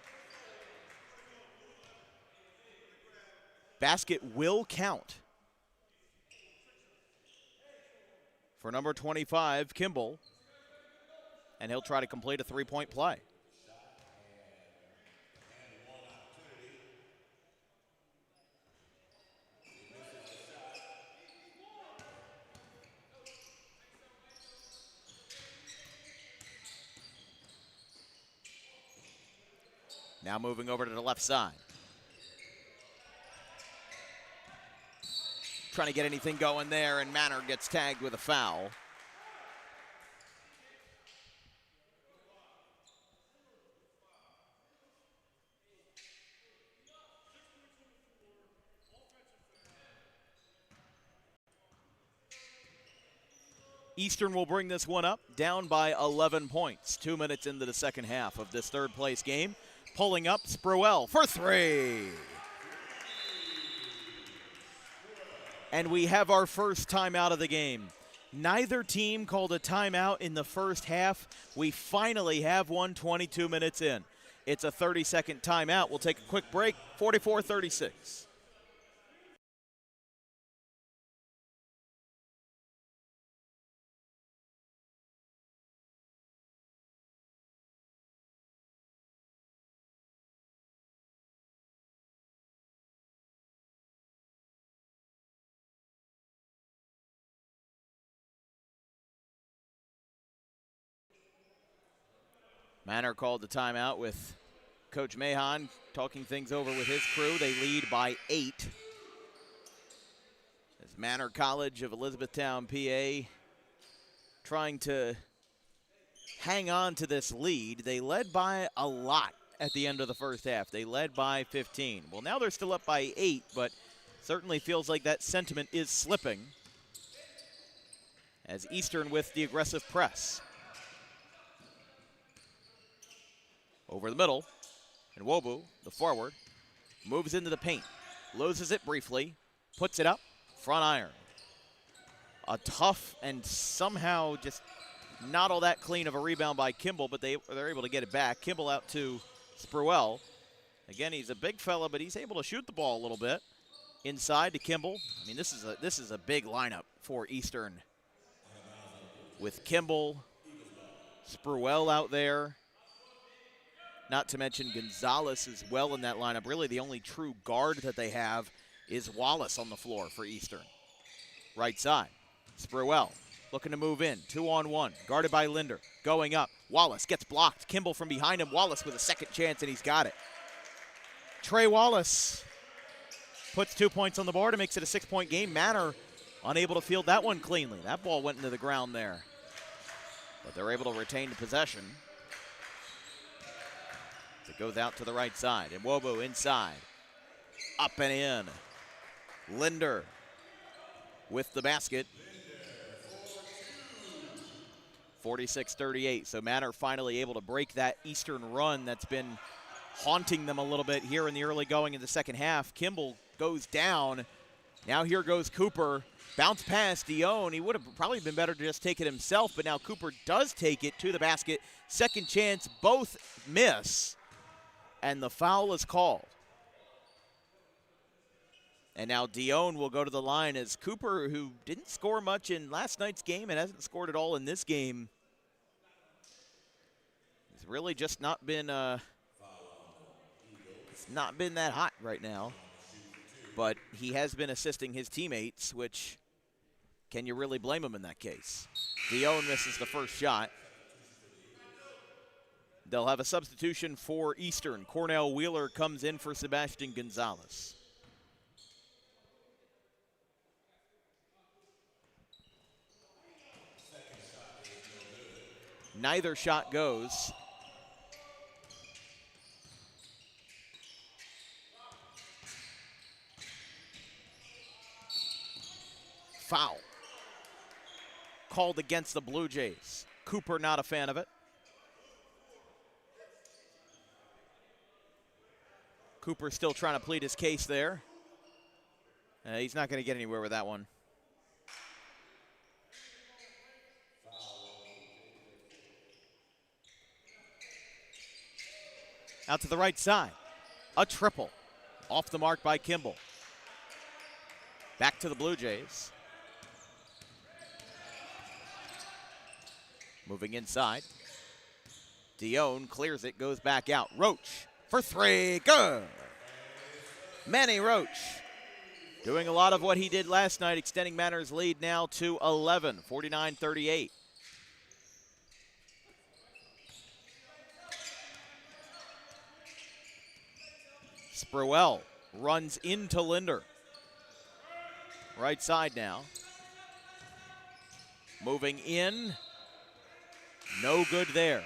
Basket will count. For number 25, Kimball. And he'll try to complete a three-point play. Now moving over to the left side. Trying to get anything going there, and Manor gets tagged with a foul. Eastern will bring this one up, down by 11 points. 2 minutes into the second half of this third place game. Pulling up, Spruell for three. And we have our first timeout of the game. Neither team called a timeout in the first half. We finally have one 22 minutes in. It's a 30-second timeout. We'll take a quick break, 44-36. Manor called the timeout with Coach Mahon talking things over with his crew. They lead by 8. As Manor College of Elizabethtown, PA, trying to hang on to this lead. They led by a lot at the end of the first half. They led by 15. Well, now they're still up by 8, but certainly feels like that sentiment is slipping. as Eastern with the aggressive press. Over the middle, and Wobu, the forward, moves into the paint, loses it briefly, puts it up, front iron. A tough and somehow just not all that clean of a rebound by Kimball, but they're able to get it back. Kimball out to Spruell. Again, he's a big fella, but he's able to shoot the ball a little bit. Inside to Kimball. I mean, this is a big lineup for Eastern. With Kimball, Spruell out there. Not to mention Gonzalez as well in that lineup. Really, the only true guard that they have is Wallace on the floor for Eastern. Right side, Spruell looking to move in. 2-on-1, guarded by Linder. Going up, Wallace gets blocked. Kimball from behind him. Wallace with a second chance, and he's got it. Trey Wallace puts 2 points on the board and makes it a 6-point game. Manor unable to field that one cleanly. That ball went into the ground there. But they're able to retain the possession. It goes out to the right side. And Wobu inside. Up and in. Linder with the basket. 46-38. So Manor finally able to break that Eastern run that's been haunting them a little bit here in the early going in the second half. Kimball goes down. Now here goes Cooper. Bounce pass, Dion. He would have probably been better to just take it himself, but now Cooper does take it to the basket. Second chance, both miss. And the foul is called. And now Dion will go to the line as Cooper, who didn't score much in last night's game and hasn't scored at all in this game, has really just not been it's not been that hot right now. But he has been assisting his teammates, which can you really blame him in that case? Dion misses the first shot. They'll have a substitution for Eastern. Cornell Wheeler comes in for Sebastian Gonzalez. Neither shot goes. Foul. Called against the Blue Jays. Cooper not a fan of it. Cooper still trying to plead his case there. He's not going to get anywhere with that one. Out to the right side. A triple. Off the mark by Kimball. Back to the Blue Jays. Moving inside. Dion clears it, goes back out. Roach for three, good. Manny Roach doing a lot of what he did last night, extending Manor's lead now to 11, 49-38. Spruell runs into Linder. Right side now. Moving in. No good there.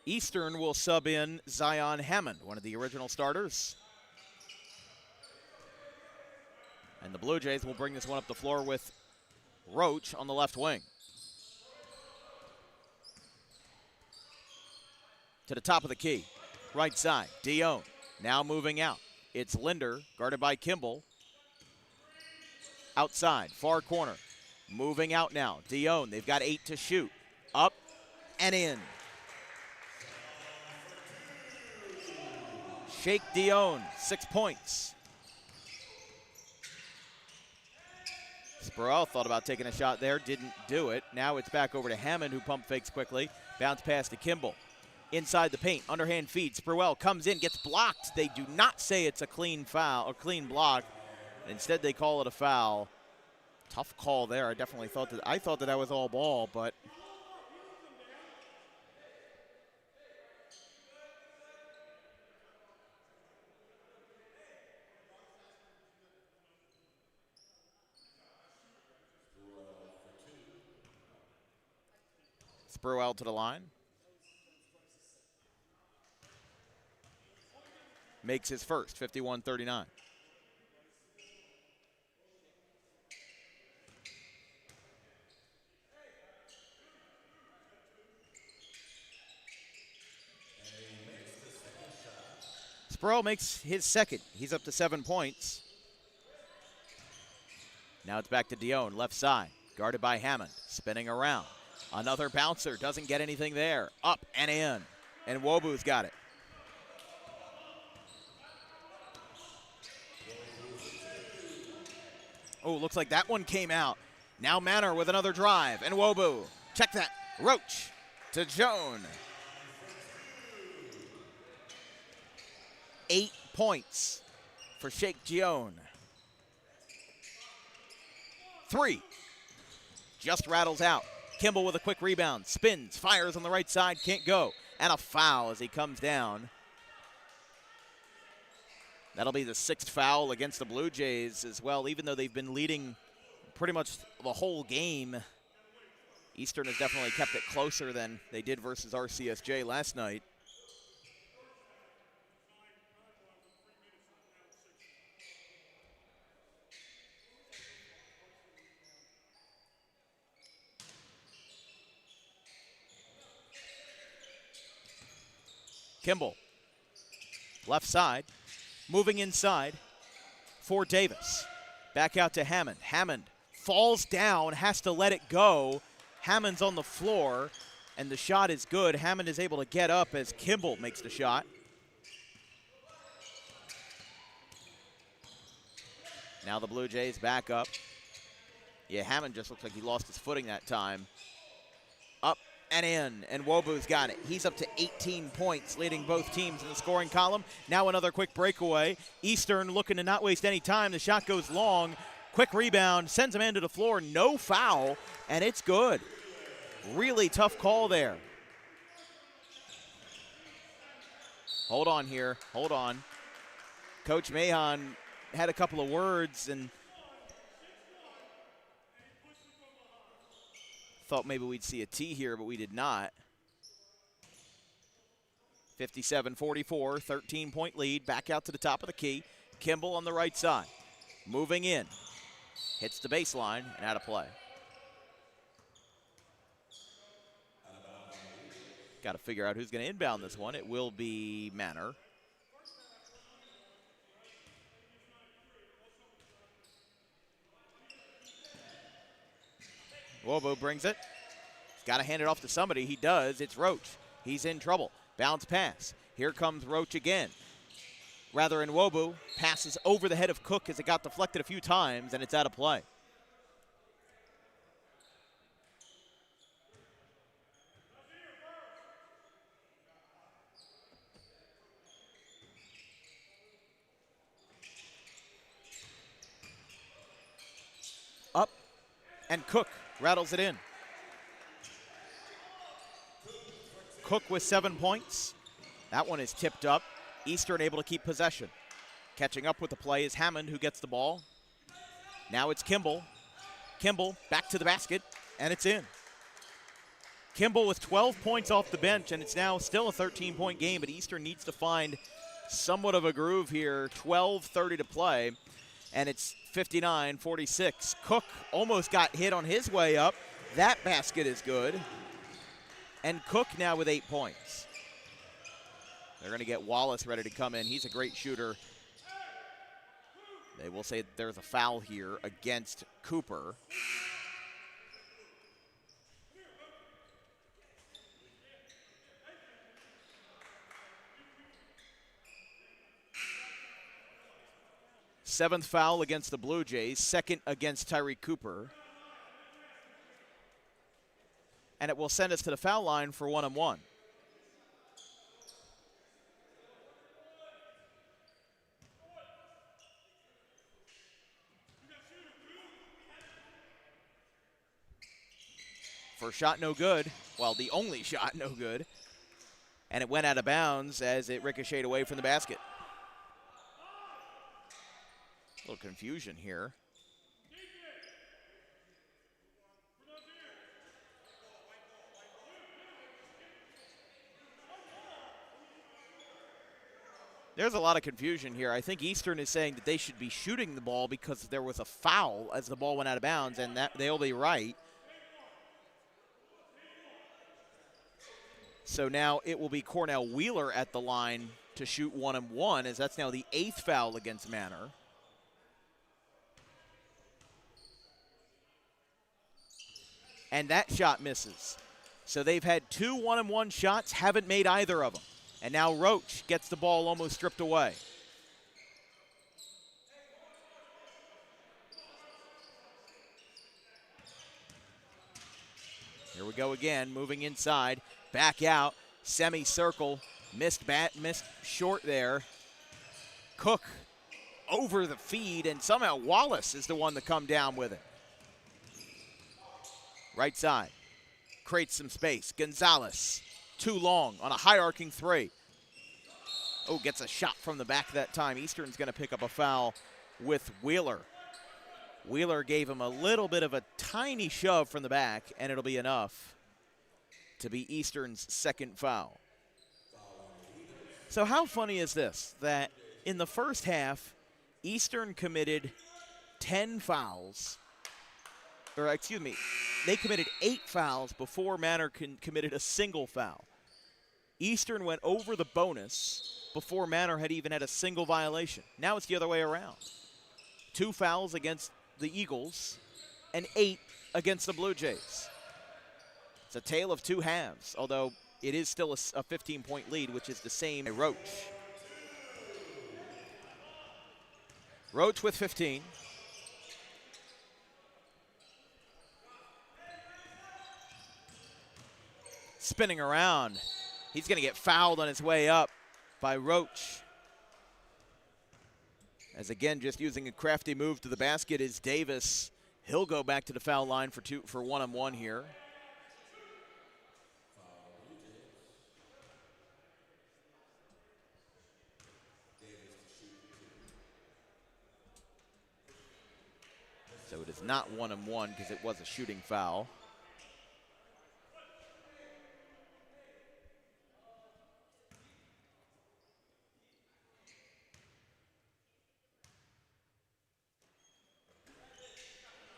Eastern will sub in Zion Hammond, one of the original starters. And the Blue Jays will bring this one up the floor with Roach on the left wing. To the top of the key. Right side, Dion. Now moving out. It's Linder, guarded by Kimball. Outside, far corner. Moving out now. Dion, they've got 8 to shoot. Up and in. Shake Dion, 6 points. Spruell thought about taking a shot there, didn't do it. Now it's back over to Hammond, who pump fakes quickly. Bounce pass to Kimball. Inside the paint, underhand feed. Spruell comes in, gets blocked. They do not say it's a clean foul or clean block. Instead, they call it a foul. Tough call there. I definitely thought that was all ball, but Spruell to the line. makes his first, 51-39. Sproul makes his second. He's up to 7 points. Now it's back to Dion, left side, guarded by Hammond, spinning around. Another bouncer, doesn't get anything there. Up and in, and Wobu's got it. Oh, looks like that one came out. Now Manor with another drive, and Wobu. Check that, Roach to Joan. 8 points for Sheikh Gion. 3. Just rattles out. Kimball with a quick rebound. Spins, fires on the right side, can't go. And a foul as he comes down. That'll be the 6th foul against the Blue Jays as well, even though they've been leading pretty much the whole game. Eastern has definitely kept it closer than they did versus RCSJ last night. Kimball, left side, moving inside for Davis. Back out to Hammond. Hammond falls down, has to let it go. Hammond's on the floor, and the shot is good. Hammond is able to get up as Kimball makes the shot. Now the Blue Jays back up. Yeah, Hammond just looks like he lost his footing that time. Up and in, and Wobu's got it. He's up to 18 points, leading both teams in the scoring column. Now another quick breakaway. Eastern looking to not waste any time. The shot goes long. Quick rebound, sends a man to the floor. No foul, and it's good. Really tough call there. Hold on here, hold on. Coach Mahon had a couple of words and thought maybe we'd see a T here, but we did not. 57-44, 13-point lead. Back out to the top of the key. Kimball on the right side. Moving in. Hits the baseline and out of play. Got to figure out who's going to inbound this one. It will be Manor. Wobo brings it. He's got to hand it off to somebody. He does. It's Roach. He's in trouble. Bounce pass. Here comes Roach again. Rather in Wobo. Passes over the head of Cook as it got deflected a few times, and it's out of play. Up, and Cook rattles it in. Cook with 7 points. That one is tipped up. Eastern able to keep possession. Catching up with the play is Hammond, who gets the ball. Now it's Kimball. Kimball back to the basket, and it's in. Kimball with 12 points off the bench, and it's now still a 13-point game, but Eastern needs to find somewhat of a groove here. 12:30 to play, and it's 59-46. Cook almost got hit on his way up. That basket is good. And Cook now with 8 points. They're going to get Wallace ready to come in. He's a great shooter. They will say that there's a foul here against Cooper. Seventh foul against the Blue Jays, second against Tyreek Cooper. And it will send us to the foul line for 1-on-1. First shot no good. Well, the only shot no good. And it went out of bounds as it ricocheted away from the basket. A little confusion here. There's a lot of confusion here. I think Eastern is saying that they should be shooting the ball because there was a foul as the ball went out of bounds, and that they'll be right. So now it will be Cornell Wheeler at the line to shoot 1-and-1, as that's now the 8th foul against Manor. And that shot misses. So they've had 2 1-and-1 shots, haven't made either of them. And now Roach gets the ball almost stripped away. Here we go again, moving inside, back out, semicircle, missed short there. Cook over the feed, and somehow Wallace is the one to come down with it. Right side, creates some space. Gonzalez, too long on a high arcing 3. Oh, gets a shot from the back that time. Eastern's going to pick up a foul with Wheeler. Wheeler gave him a little bit of a tiny shove from the back, and it'll be enough to be Eastern's 2nd foul. So how funny is this, that in the first half, Eastern committed 10 fouls, or excuse me, they committed 8 fouls before Manor committed a single foul. Eastern went over the bonus before Manor had even had a single violation. Now it's the other way around. 2 fouls against the Eagles and 8 against the Blue Jays. It's a tale of 2 halves, although it is still a 15-point lead, which is the same as Roach. Roach with 15. Spinning around. He's going to get fouled on his way up by Roach. As again, just using a crafty move to the basket is Davis. He'll go back to the foul line for 1-on-1 here. So it is not 1-on-1 because it was a shooting foul.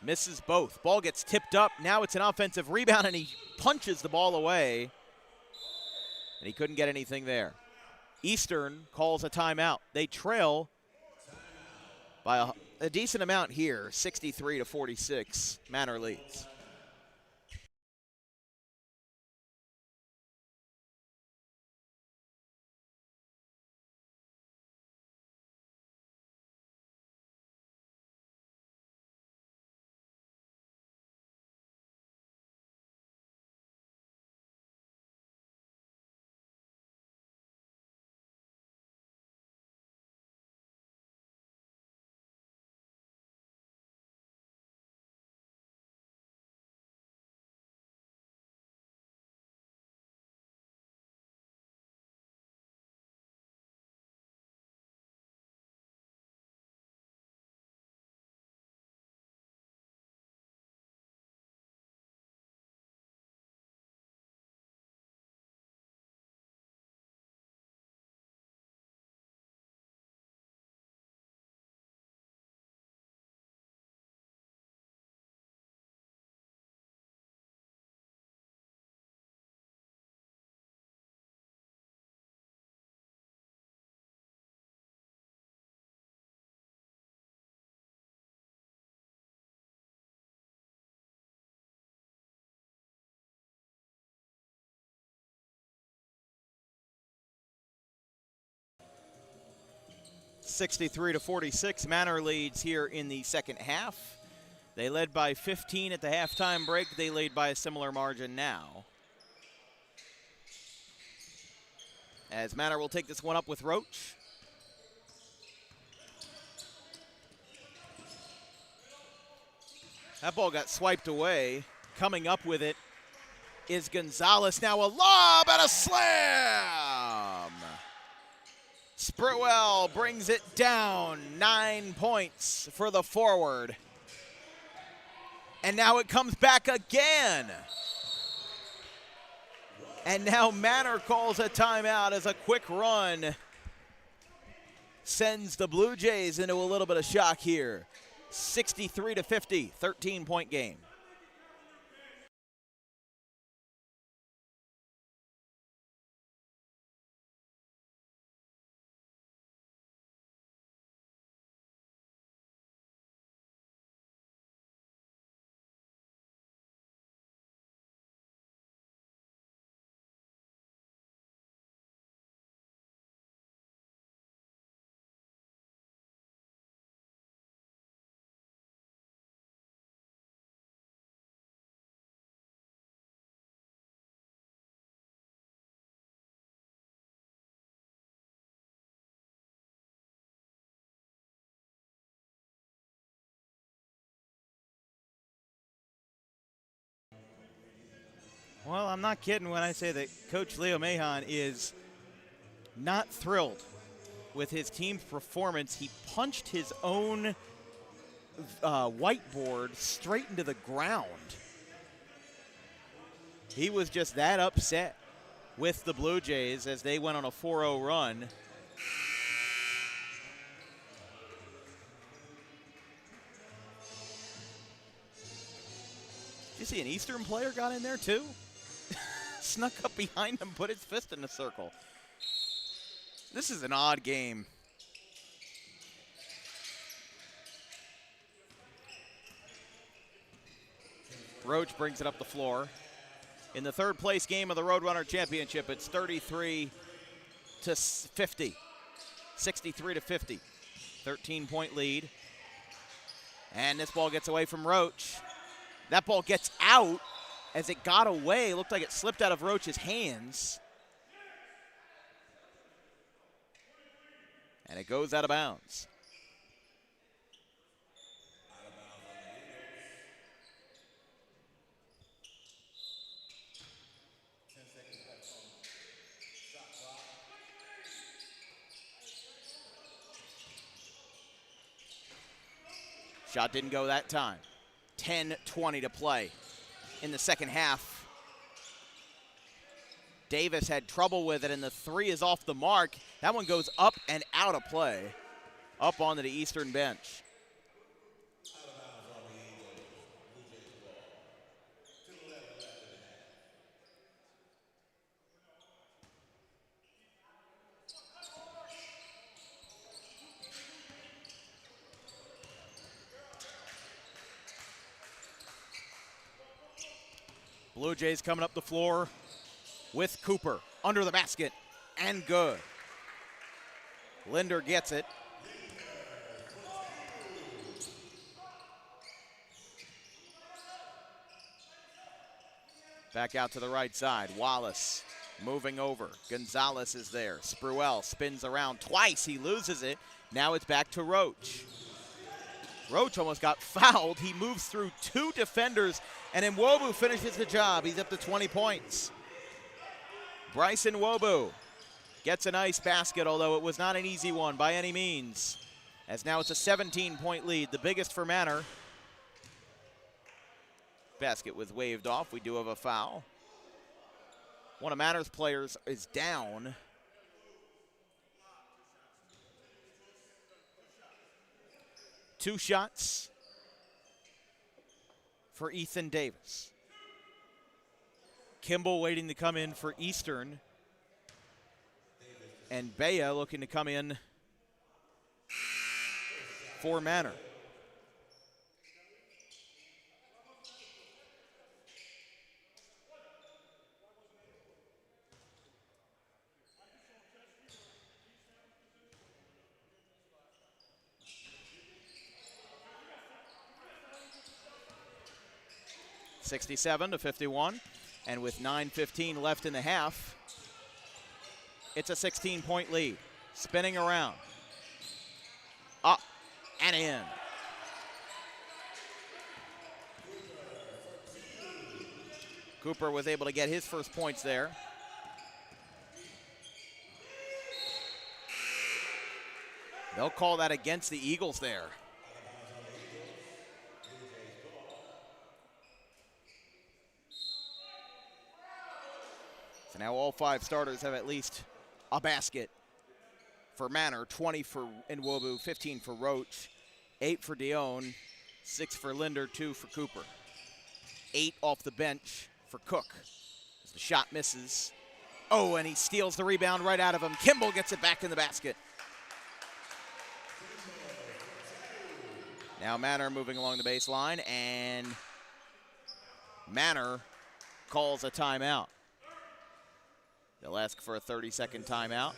Misses both. Ball gets tipped up. Now it's an offensive rebound, and he punches the ball away. And he couldn't get anything there. Eastern calls a timeout. They trail by a decent amount here, 63-46. Manor leads. (63-46). Manor leads here in the second half. They led by 15 at the halftime break. They lead by a similar margin now. As Manor will take this one up with Roach. That ball got swiped away. Coming up with it is Gonzalez. Now a lob and a slam. Spruill brings it down. 9 points for the forward. And now it comes back again. And now Manor calls a timeout as a quick run sends the Blue Jays into a little bit of shock here. 63-50, 13-point game. Well, I'm not kidding when I say that Coach Leo Mahon is not thrilled with his team's performance. He punched his own whiteboard straight into the ground. He was just that upset with the Blue Jays as they went on a 4-0 run. Did you see an Eastern player got in there too? Snuck up behind him, put his fist in the circle. This is an odd game. Roach brings it up the floor. In the third place game of the Roadrunner Championship, it's 33-50. 63-50. 13-point lead. And this ball gets away from Roach. That ball gets out as it got away. It looked like it slipped out of Roach's hands. And it goes out of bounds. Shot didn't go that time. 10:20 to play in the second half. Davis had trouble with it, and the three is off the mark. That one goes up and out of play, up onto the Eastern bench. Blue Jays coming up the floor with Cooper under the basket and good. Linder gets it. Back out to the right side. Wallace moving over. Gonzalez is there. Spruell spins around twice. He loses it. Now it's back to Roach. Roach almost got fouled. He moves through two defenders, and Nwobu finishes the job. He's up to 20 points. Bryson Nwobu gets a nice basket, although it was not an easy one by any means, as now it's a 17-point lead, the biggest for Manor. Basket was waved off. We do have a foul. One of Manor's players is down. Two shots for Ethan Davis. Kimball waiting to come in for Eastern. And Bea looking to come in for Manor. (67-51), and with 9:15 left in the half, it's a 16-point lead. Spinning around, up and in. Cooper was able to get his first points there. They'll call that against the Eagles there. So now all five starters have at least a basket for Manor, 20 for Nwobu, 15 for Roach, 8 for Dion, 6 for Linder, 2 for Cooper. 8 off the bench for Cook. As the shot misses. Oh, and he steals the rebound right out of him. Kimball gets it back in the basket. Now Manor moving along the baseline, and Manor calls a timeout. They'll ask for a 30-second timeout.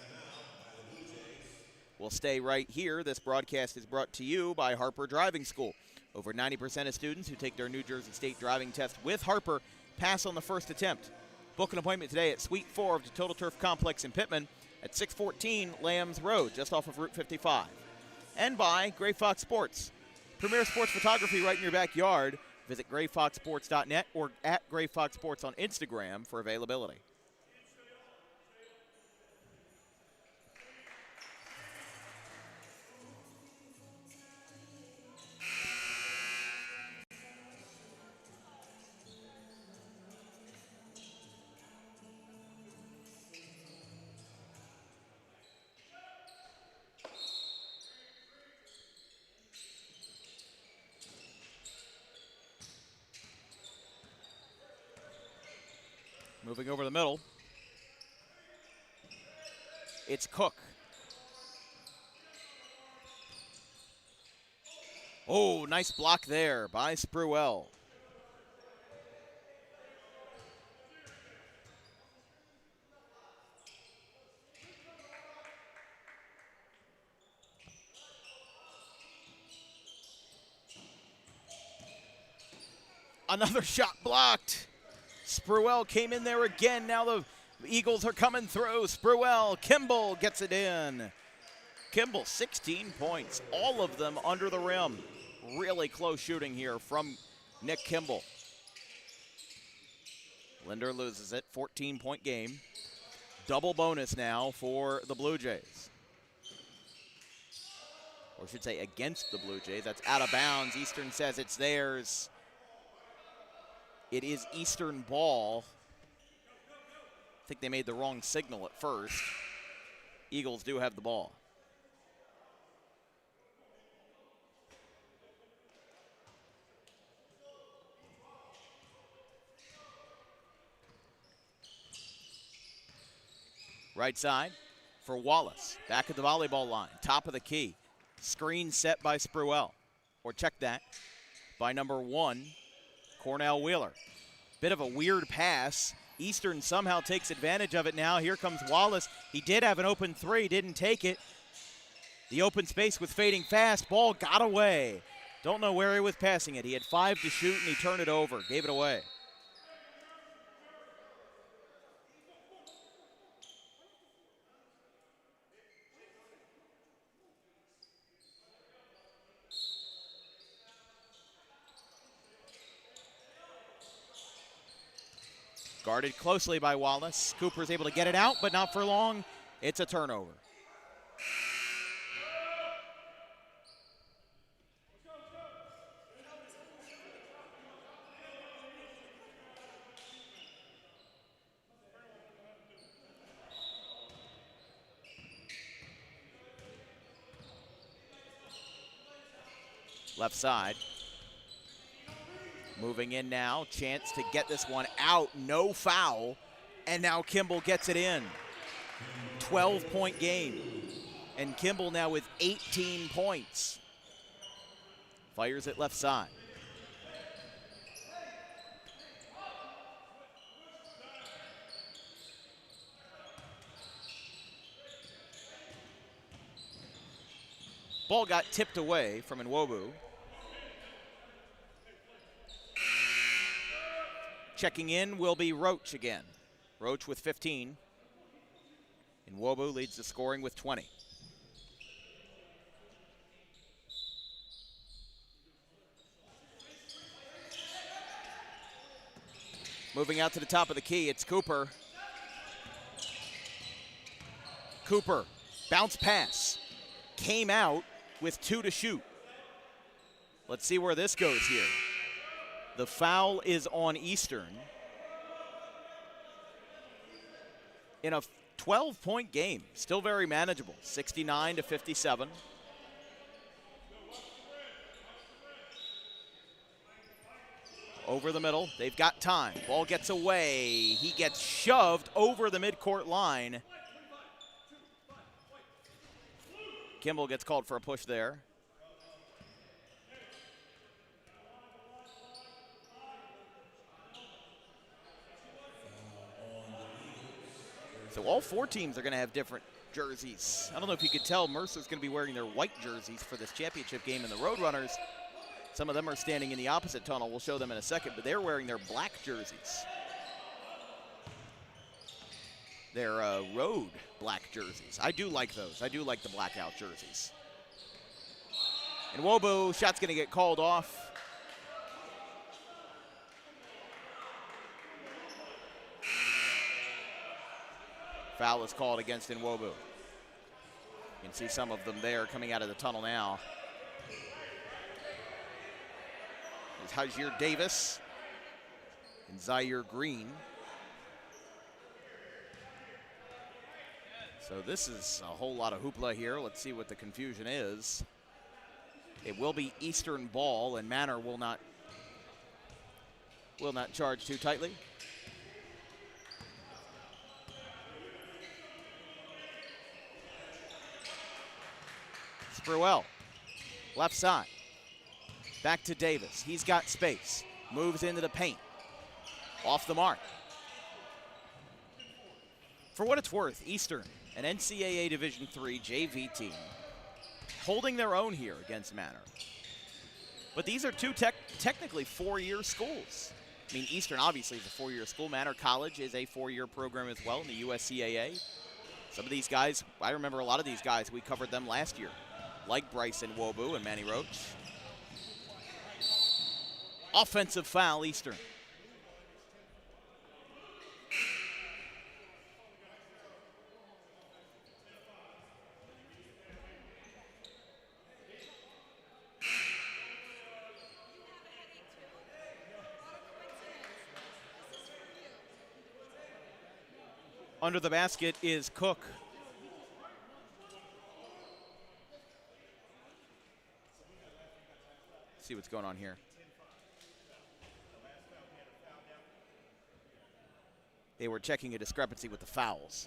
We'll stay right here. This broadcast is brought to you by Harper Driving School. Over 90% of students who take their New Jersey State driving test with Harper pass on the first attempt. Book an appointment today at Suite 4 of the Total Turf Complex in Pittman at 614 Lambs Road, just off of Route 55. And by Gray Fox Sports. Premier sports photography right in your backyard. Visit grayfoxsports.net or at Gray Fox Sports on Instagram for availability. Moving over the middle, it's Cook. Oh, nice block there by Spruell. Another shot blocked. Spruell came in there again. Now the Eagles are coming through. Spruell, Kimball gets it in. Kimball, 16 points, all of them under the rim. Really close shooting here from Nick Kimball. Linder loses it, 14-point game. Double bonus now for the Blue Jays. Or I should say against the Blue Jays. That's out of bounds. Eastern says it's theirs. It is Eastern ball. I think they made the wrong signal at first. Eagles do have the ball. Right side for Wallace. Back at the volleyball line. Top of the key. Screen set by Spruell. Or check that. By number 1. Cornell Wheeler. Bit of a weird pass. Eastern somehow takes advantage of it now. Here comes Wallace. He did have an open three, didn't take it. The open space was fading fast. Ball got away. Don't know where he was passing it. He had 5 to shoot and he turned it over, gave it away. Guarded closely by Wallace. Cooper's able to get it out, but not for long. It's a turnover. Left side. Moving in now, chance to get this one out, no foul, and now Kimball gets it in. 12-point game, and Kimball now with 18 points. Fires it left side. Ball got tipped away from Nwobu. Checking in will be Roach again. Roach with 15. Nwobu leads the scoring with 20. Moving out to the top of the key, it's Cooper. Cooper, bounce pass. Came out with 2 to shoot. Let's see where this goes here. The foul is on Eastern. In a 12-point game, still very manageable, 69-57. Over the middle, they've got time. Ball gets away. He gets shoved over the midcourt line. Kimball gets called for a push there. So all four teams are going to have different jerseys. I don't know if you could tell, Mercer's going to be wearing their white jerseys for this championship game, and the Roadrunners, some of them are standing in the opposite tunnel. We'll show them in a second, but they're wearing their black jerseys. They're road black jerseys. I do like those. I do like the blackout jerseys. And Wobu, shot's going to get called off. Foul is called against Nwobu. You can see some of them there coming out of the tunnel now. There's Hajir Davis and Zaire Green. So this is a whole lot of hoopla here. Let's see what the confusion is. It will be Eastern ball, and Manor will not charge too tightly. Spruell, left side. Back to Davis. He's got space. Moves into the paint. Off the mark. For what it's worth, Eastern, an NCAA Division III JV team, holding their own here against Manor. But these are two technically four-year schools. I mean, Eastern obviously is a four-year school. Manor College is a four-year program as well in the USCAA. Some of these guys, I remember a lot of these guys, we covered them last year, like Bryson Wobu and Manny Roach. Offensive foul, Eastern. Under the basket is Cook. See what's going on here. They were checking a discrepancy with the fouls.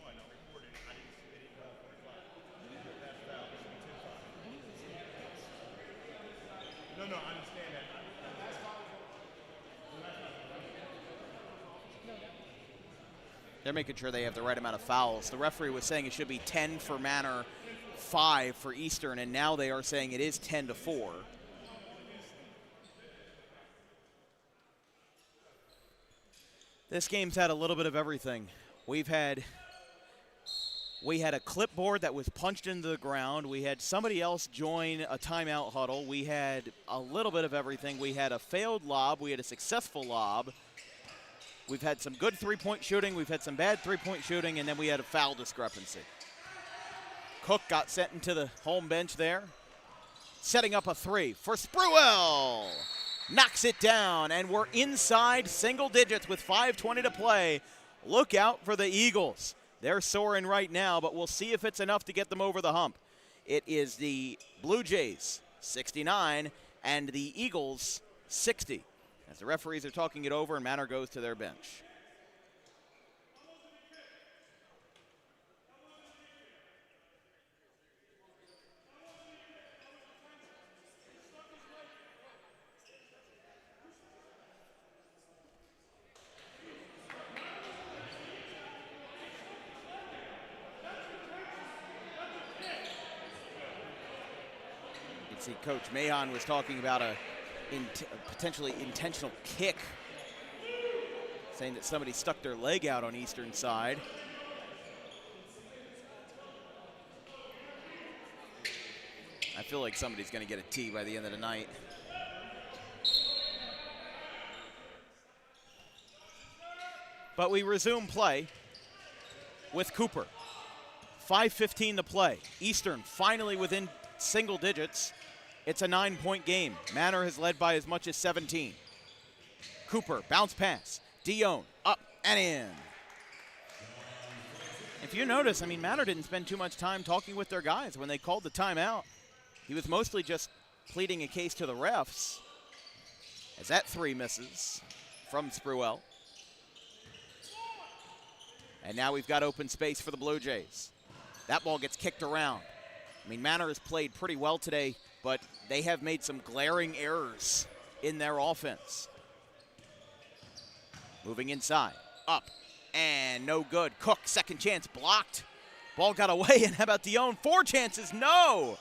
No, I understand that. They're making sure they have the right amount of fouls. The referee was saying it should be 10 for Manor, 5 for Eastern, and now they are saying it is 10-4. This game's had a little bit of everything. We had a clipboard that was punched into the ground. We had somebody else join a timeout huddle. We had a little bit of everything. We had a failed lob. We had a successful lob. We've had some good three-point shooting. We've had some bad three-point shooting, and then we had a foul discrepancy. Cook got sent into the home bench there. Setting up a three for Spruell. Knocks it down, and we're inside single digits with 5:20 to play. Look out for the Eagles. They're soaring right now, but we'll see if it's enough to get them over the hump. It is the Blue Jays, 69, and the Eagles, 60. As the referees are talking it over, and Manor goes to their bench. You can see Coach Mahon was talking about a potentially intentional kick, saying that somebody stuck their leg out on Eastern side. I feel like somebody's going to get a tee by the end of the night. But we resume play with Cooper. 5:15 to play. Eastern finally within single digits. It's a 9-point game. Manor has led by as much as 17. Cooper, bounce pass. Dion, up and in. If you notice, I mean, Manor didn't spend too much time talking with their guys when they called the timeout. He was mostly just pleading a case to the refs, as that three misses from Spruell. And now we've got open space for the Blue Jays. That ball gets kicked around. I mean, Manor has played pretty well today, but they have made some glaring errors in their offense. Moving inside, up, and no good. Cook, second chance, blocked. Ball got away, and how about Dion? 4 chances, no!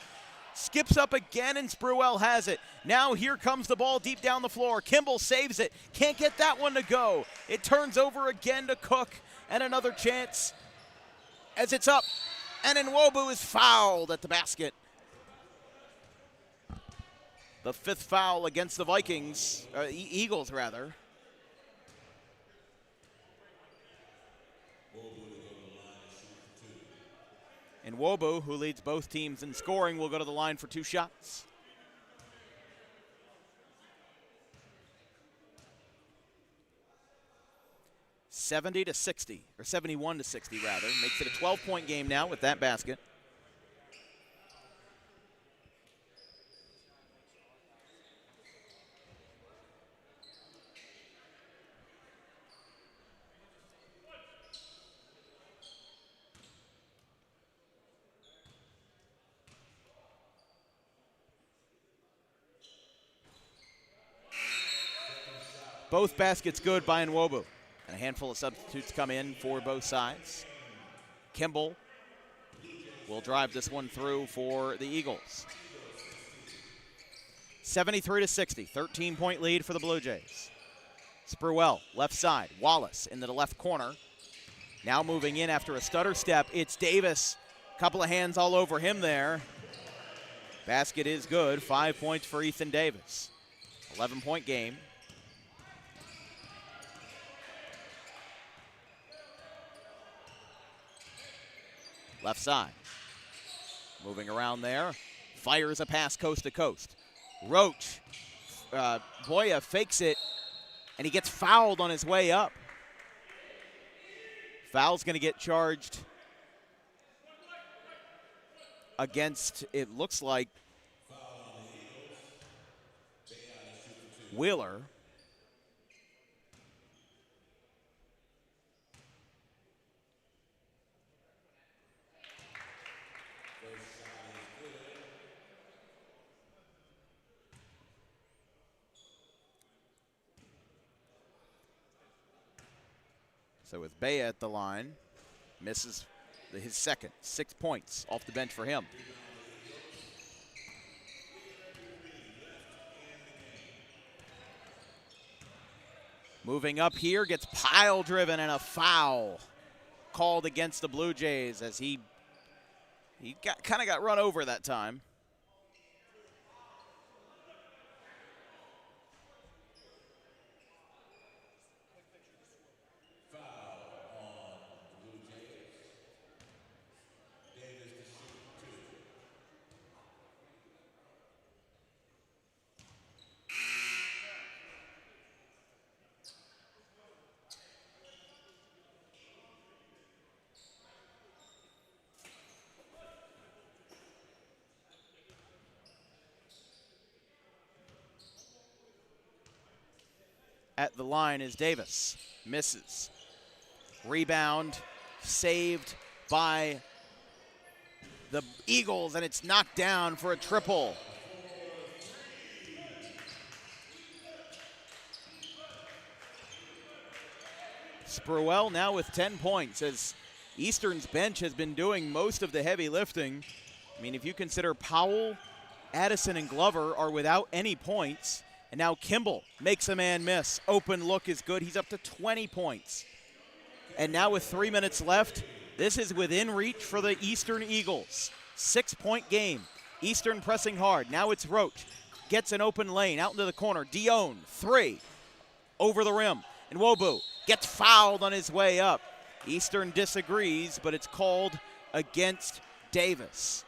Skips up again, and Spruell has it. Now here comes the ball deep down the floor. Kimball saves it. Can't get that one to go. It turns over again to Cook, and another chance as it's up. And Nwobu is fouled at the basket. The 5th foul against the Vikings, Eagles rather. And Nwobu, who leads both teams in scoring, will go to the line for 2 shots. $70 to 60, or 71 to 60 rather. Makes it a 12-point game now with that basket. Both baskets good by Nwobu. And a handful of substitutes come in for both sides. Kimball will drive this one through for the Eagles. 73 to 60, 13-point lead for the Blue Jays. Spruell, left side. Wallace into the left corner. Now moving in after a stutter step, it's Davis. Couple of hands all over him there. Basket is good. 5 points for Ethan Davis. 11-point game. Left side. Moving around there. Fires a pass coast to coast. Roach. Boya fakes it, and he gets fouled on his way up. Foul's going to get charged against, it looks like, Wheeler. So with Bea at the line, misses his second. 6 points off the bench for him. Moving up here, gets pile driven and a foul called against the Blue Jays as he kind of got run over that time. At the line is Davis. Misses. Rebound saved by the Eagles, and it's knocked down for a triple. Spruell now with 10 points as Eastern's bench has been doing most of the heavy lifting. I mean, if you consider Powell, Addison, and Glover are without any points, and now Kimball makes a man miss. Open look is good. He's up to 20 points. And now with 3 minutes left, this is within reach for the Eastern Eagles. 6-point game. Eastern pressing hard. Now it's Roach. Gets an open lane out into the corner. Dion, 3. Over the rim. And Nwobu gets fouled on his way up. Eastern disagrees, but it's called against Davis.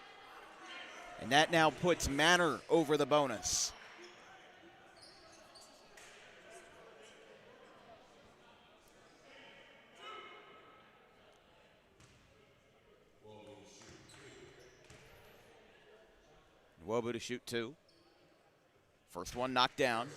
And that now puts Manor over the bonus. Wobu to shoot 2. First one knocked down.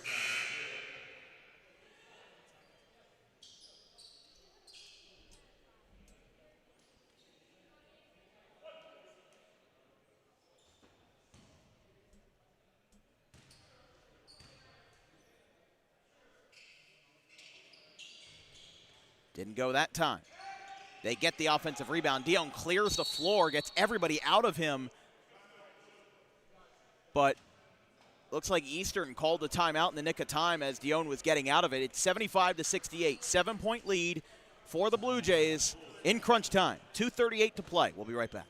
Didn't go that time. They get the offensive rebound. Dion clears the floor, gets everybody out of him. But looks like Eastern called the timeout in the nick of time as Dion was getting out of it. It's 75-68. 7-point lead for the Blue Jays in crunch time. 2:38 to play. We'll be right back.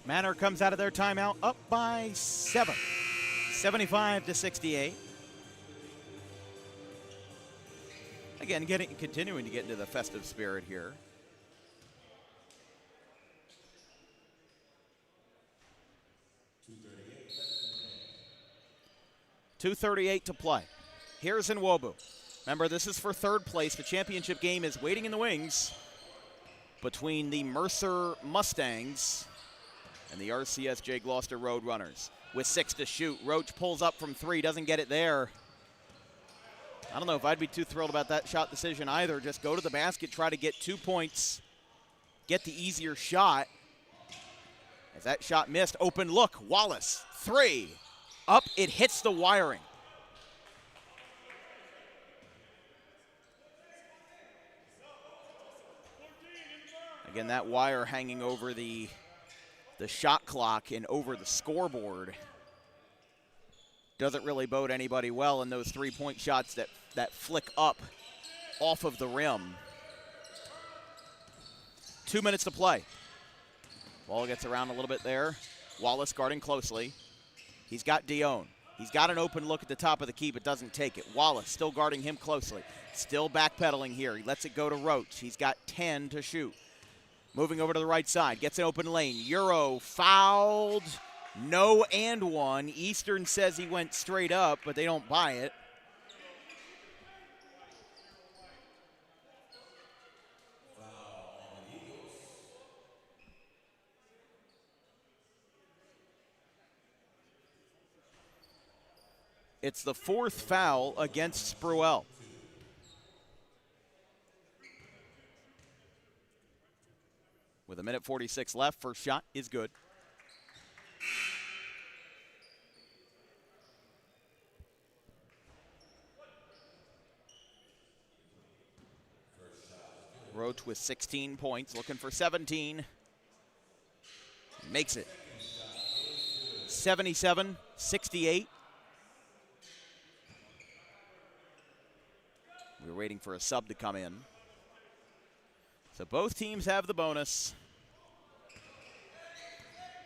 Manor comes out of their timeout up by 7, 75-68. Again, continuing to get into the festive spirit here. .238 to play. Here's Nwobu. Remember, this is for third place. The championship game is waiting in the wings between the Mercer Mustangs and the RCSJ Gloucester Roadrunners. With 6 to shoot, Roach pulls up from 3, doesn't get it there. I don't know if I'd be too thrilled about that shot decision either. Just go to the basket, try to get 2 points, get the easier shot. As that shot missed, open look, Wallace, 3. Up, it hits the wiring. Again, that wire hanging over the shot clock and over the scoreboard doesn't really bode anybody well in those 3-point shots that flick up off of the rim. 2 minutes to play. Ball gets around a little bit there. Wallace guarding closely. He's got Dion. He's got an open look at the top of the key, but doesn't take it. Wallace still guarding him closely. Still backpedaling here. He lets it go to Roach. He's got 10 to shoot. Moving over to the right side, gets an open lane. Euro fouled, no and 1. Eastern says he went straight up, but they don't buy it. It's the 4th foul against Spruell. With 1:46 left, first shot is good. Roach with 16 points, looking for 17. Makes it. 77-68. We're waiting for a sub to come in. So both teams have the bonus.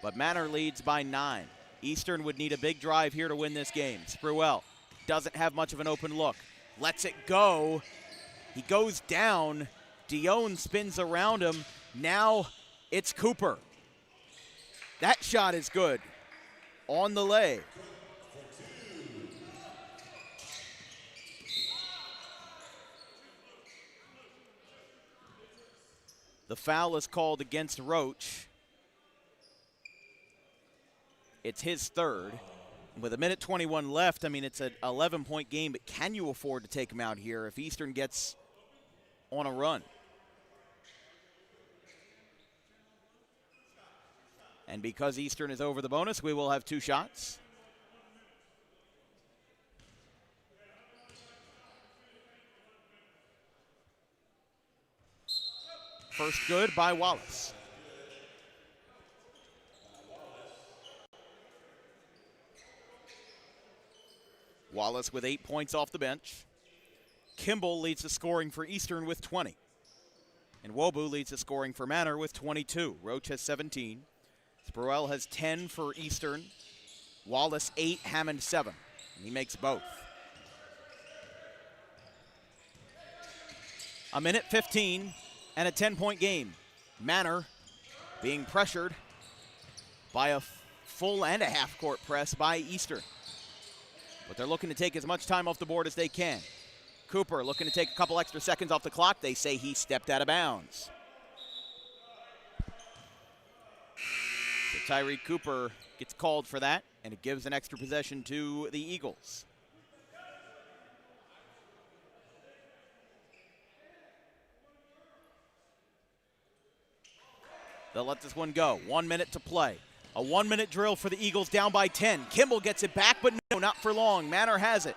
But Manor leads by 9. Eastern would need a big drive here to win this game. Spruell doesn't have much of an open look. Lets it go. He goes down. Dion spins around him. Now it's Cooper. That shot is good. On the lay. The foul is called against Roach. It's his 3rd. With 1:21 left, I mean, it's an 11-point game, but can you afford to take him out here? If Eastern gets on a run. And because Eastern is over the bonus, we will have 2 shots. First good by Wallace. Wallace with 8 points off the bench. Kimball leads the scoring for Eastern with 20. And Wobu leads the scoring for Manor with 22. Roach has 17. Spruell has 10 for Eastern. Wallace 8, Hammond 7. And he makes both. A minute 15 and a 10-point game. Manor being pressured by a full and a half-court press by Eastern. But they're looking to take as much time off the board as they can. Cooper looking to take a couple extra seconds off the clock. They say he stepped out of bounds. So Tyreek Cooper gets called for that, and it gives an extra possession to the Eagles. They'll let this one go. 1 minute to play. A 1-minute drill for the Eagles down by 10. Kimball gets it back, but no, not for long. Manor has it.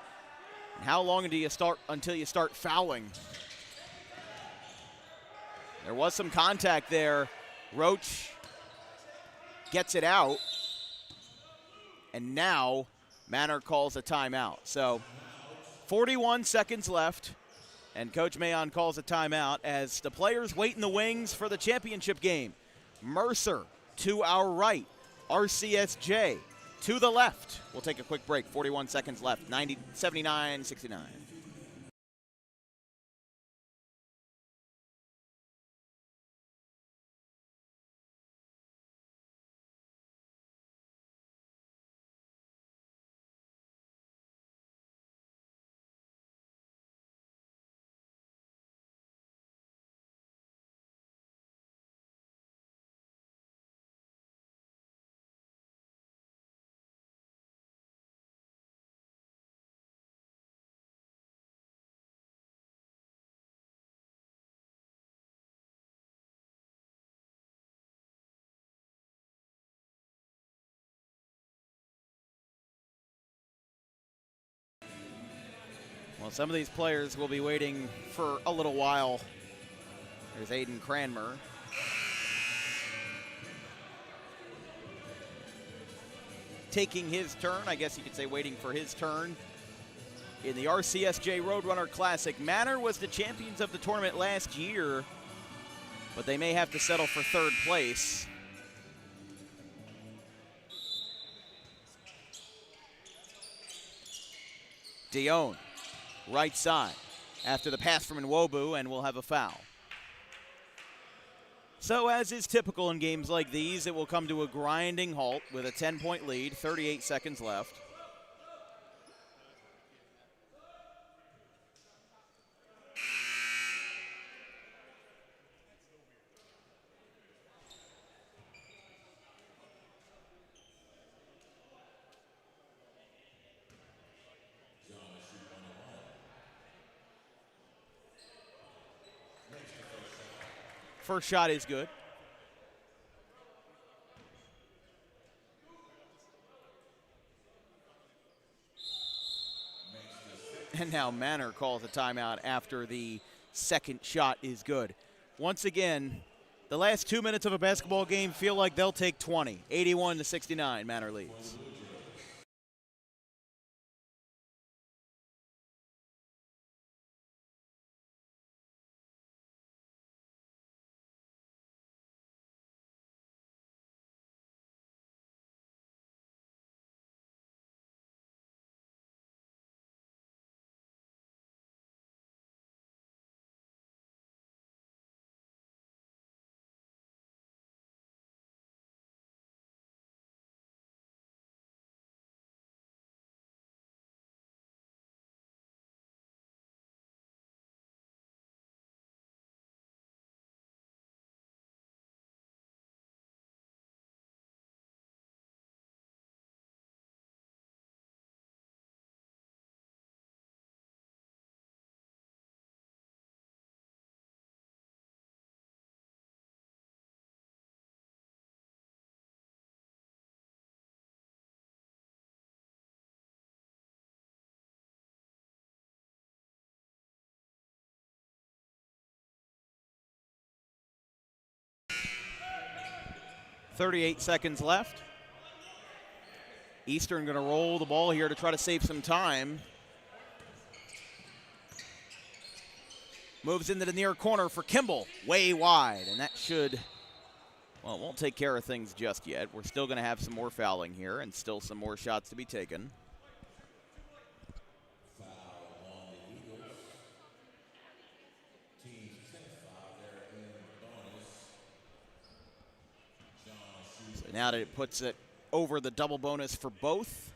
And how long until you start fouling? There was some contact there. Roach gets it out. And now Manor calls a timeout. So 41 seconds left. And Coach Mayon calls a timeout as the players wait in the wings for the championship game. Mercer to our right. RCSJ to the left. We'll take a quick break. 41 seconds left. 79-69. Well, some of these players will be waiting for a little while. There's Aiden Cranmer. Taking his turn, I guess you could say waiting for his turn. In the RCSJ Roadrunner Classic, Manor was the champions of the tournament last year, but they may have to settle for 3rd place. Dione. Right side after the pass from Nwobu, and we'll have a foul. So as is typical in games like these, it will come to a grinding halt with a 10-point lead, 38 seconds left. First shot is good. And now Manor calls a timeout after the second shot is good. Once again, the last 2 minutes of a basketball game feel like they'll take 20. 81-69, Manor leads. 38 seconds left. Eastern going to roll the ball here to try to save some time. Moves into the near corner for Kimball, way wide, and that should, well, it won't take care of things just yet. We're still going to have some more fouling here and still some more shots to be taken. So now that it puts it over the double bonus for both,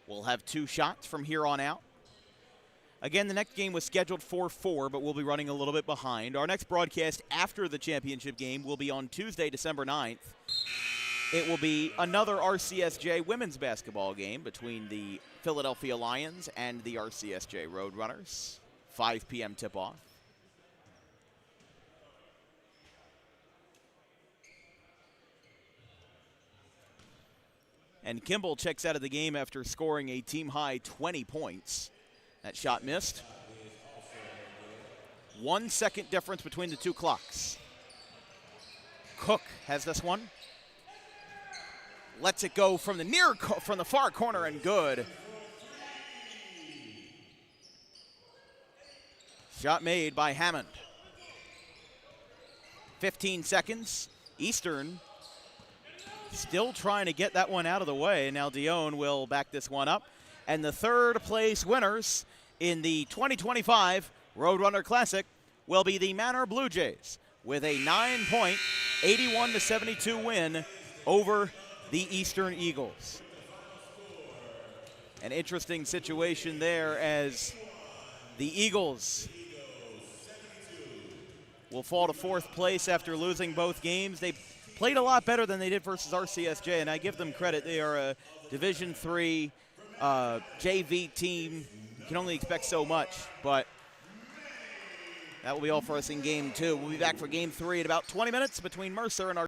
we'll have 2 shots from here on out. Again, the next game was scheduled for 4, but we'll be running a little bit behind. Our next broadcast after the championship game will be on Tuesday, December 9th. It will be another RCSJ women's basketball game between the Philadelphia Lions and the RCSJ Roadrunners. 5 p.m. tip-off. And Kimball checks out of the game after scoring a team-high 20 points. That shot missed. 1 second difference between the 2 clocks. Cook has this one. Lets it go from the far corner and good. Shot made by Hammond. 15 seconds. Eastern still trying to get that one out of the way. Now Dion will back this one up. And the third place winners in the 2025 Roadrunner Classic will be the Manor Blue Jays with a 9-point, 81-72 win over the Eastern Eagles. An interesting situation there as the Eagles will fall to 4th place after losing both games. They played a lot better than they did versus RCSJ, and I give them credit. They are a Division III JV team. You can only expect so much, but that will be all for us in Game 2. We'll be back for Game 3 in about 20 minutes between Mercer and our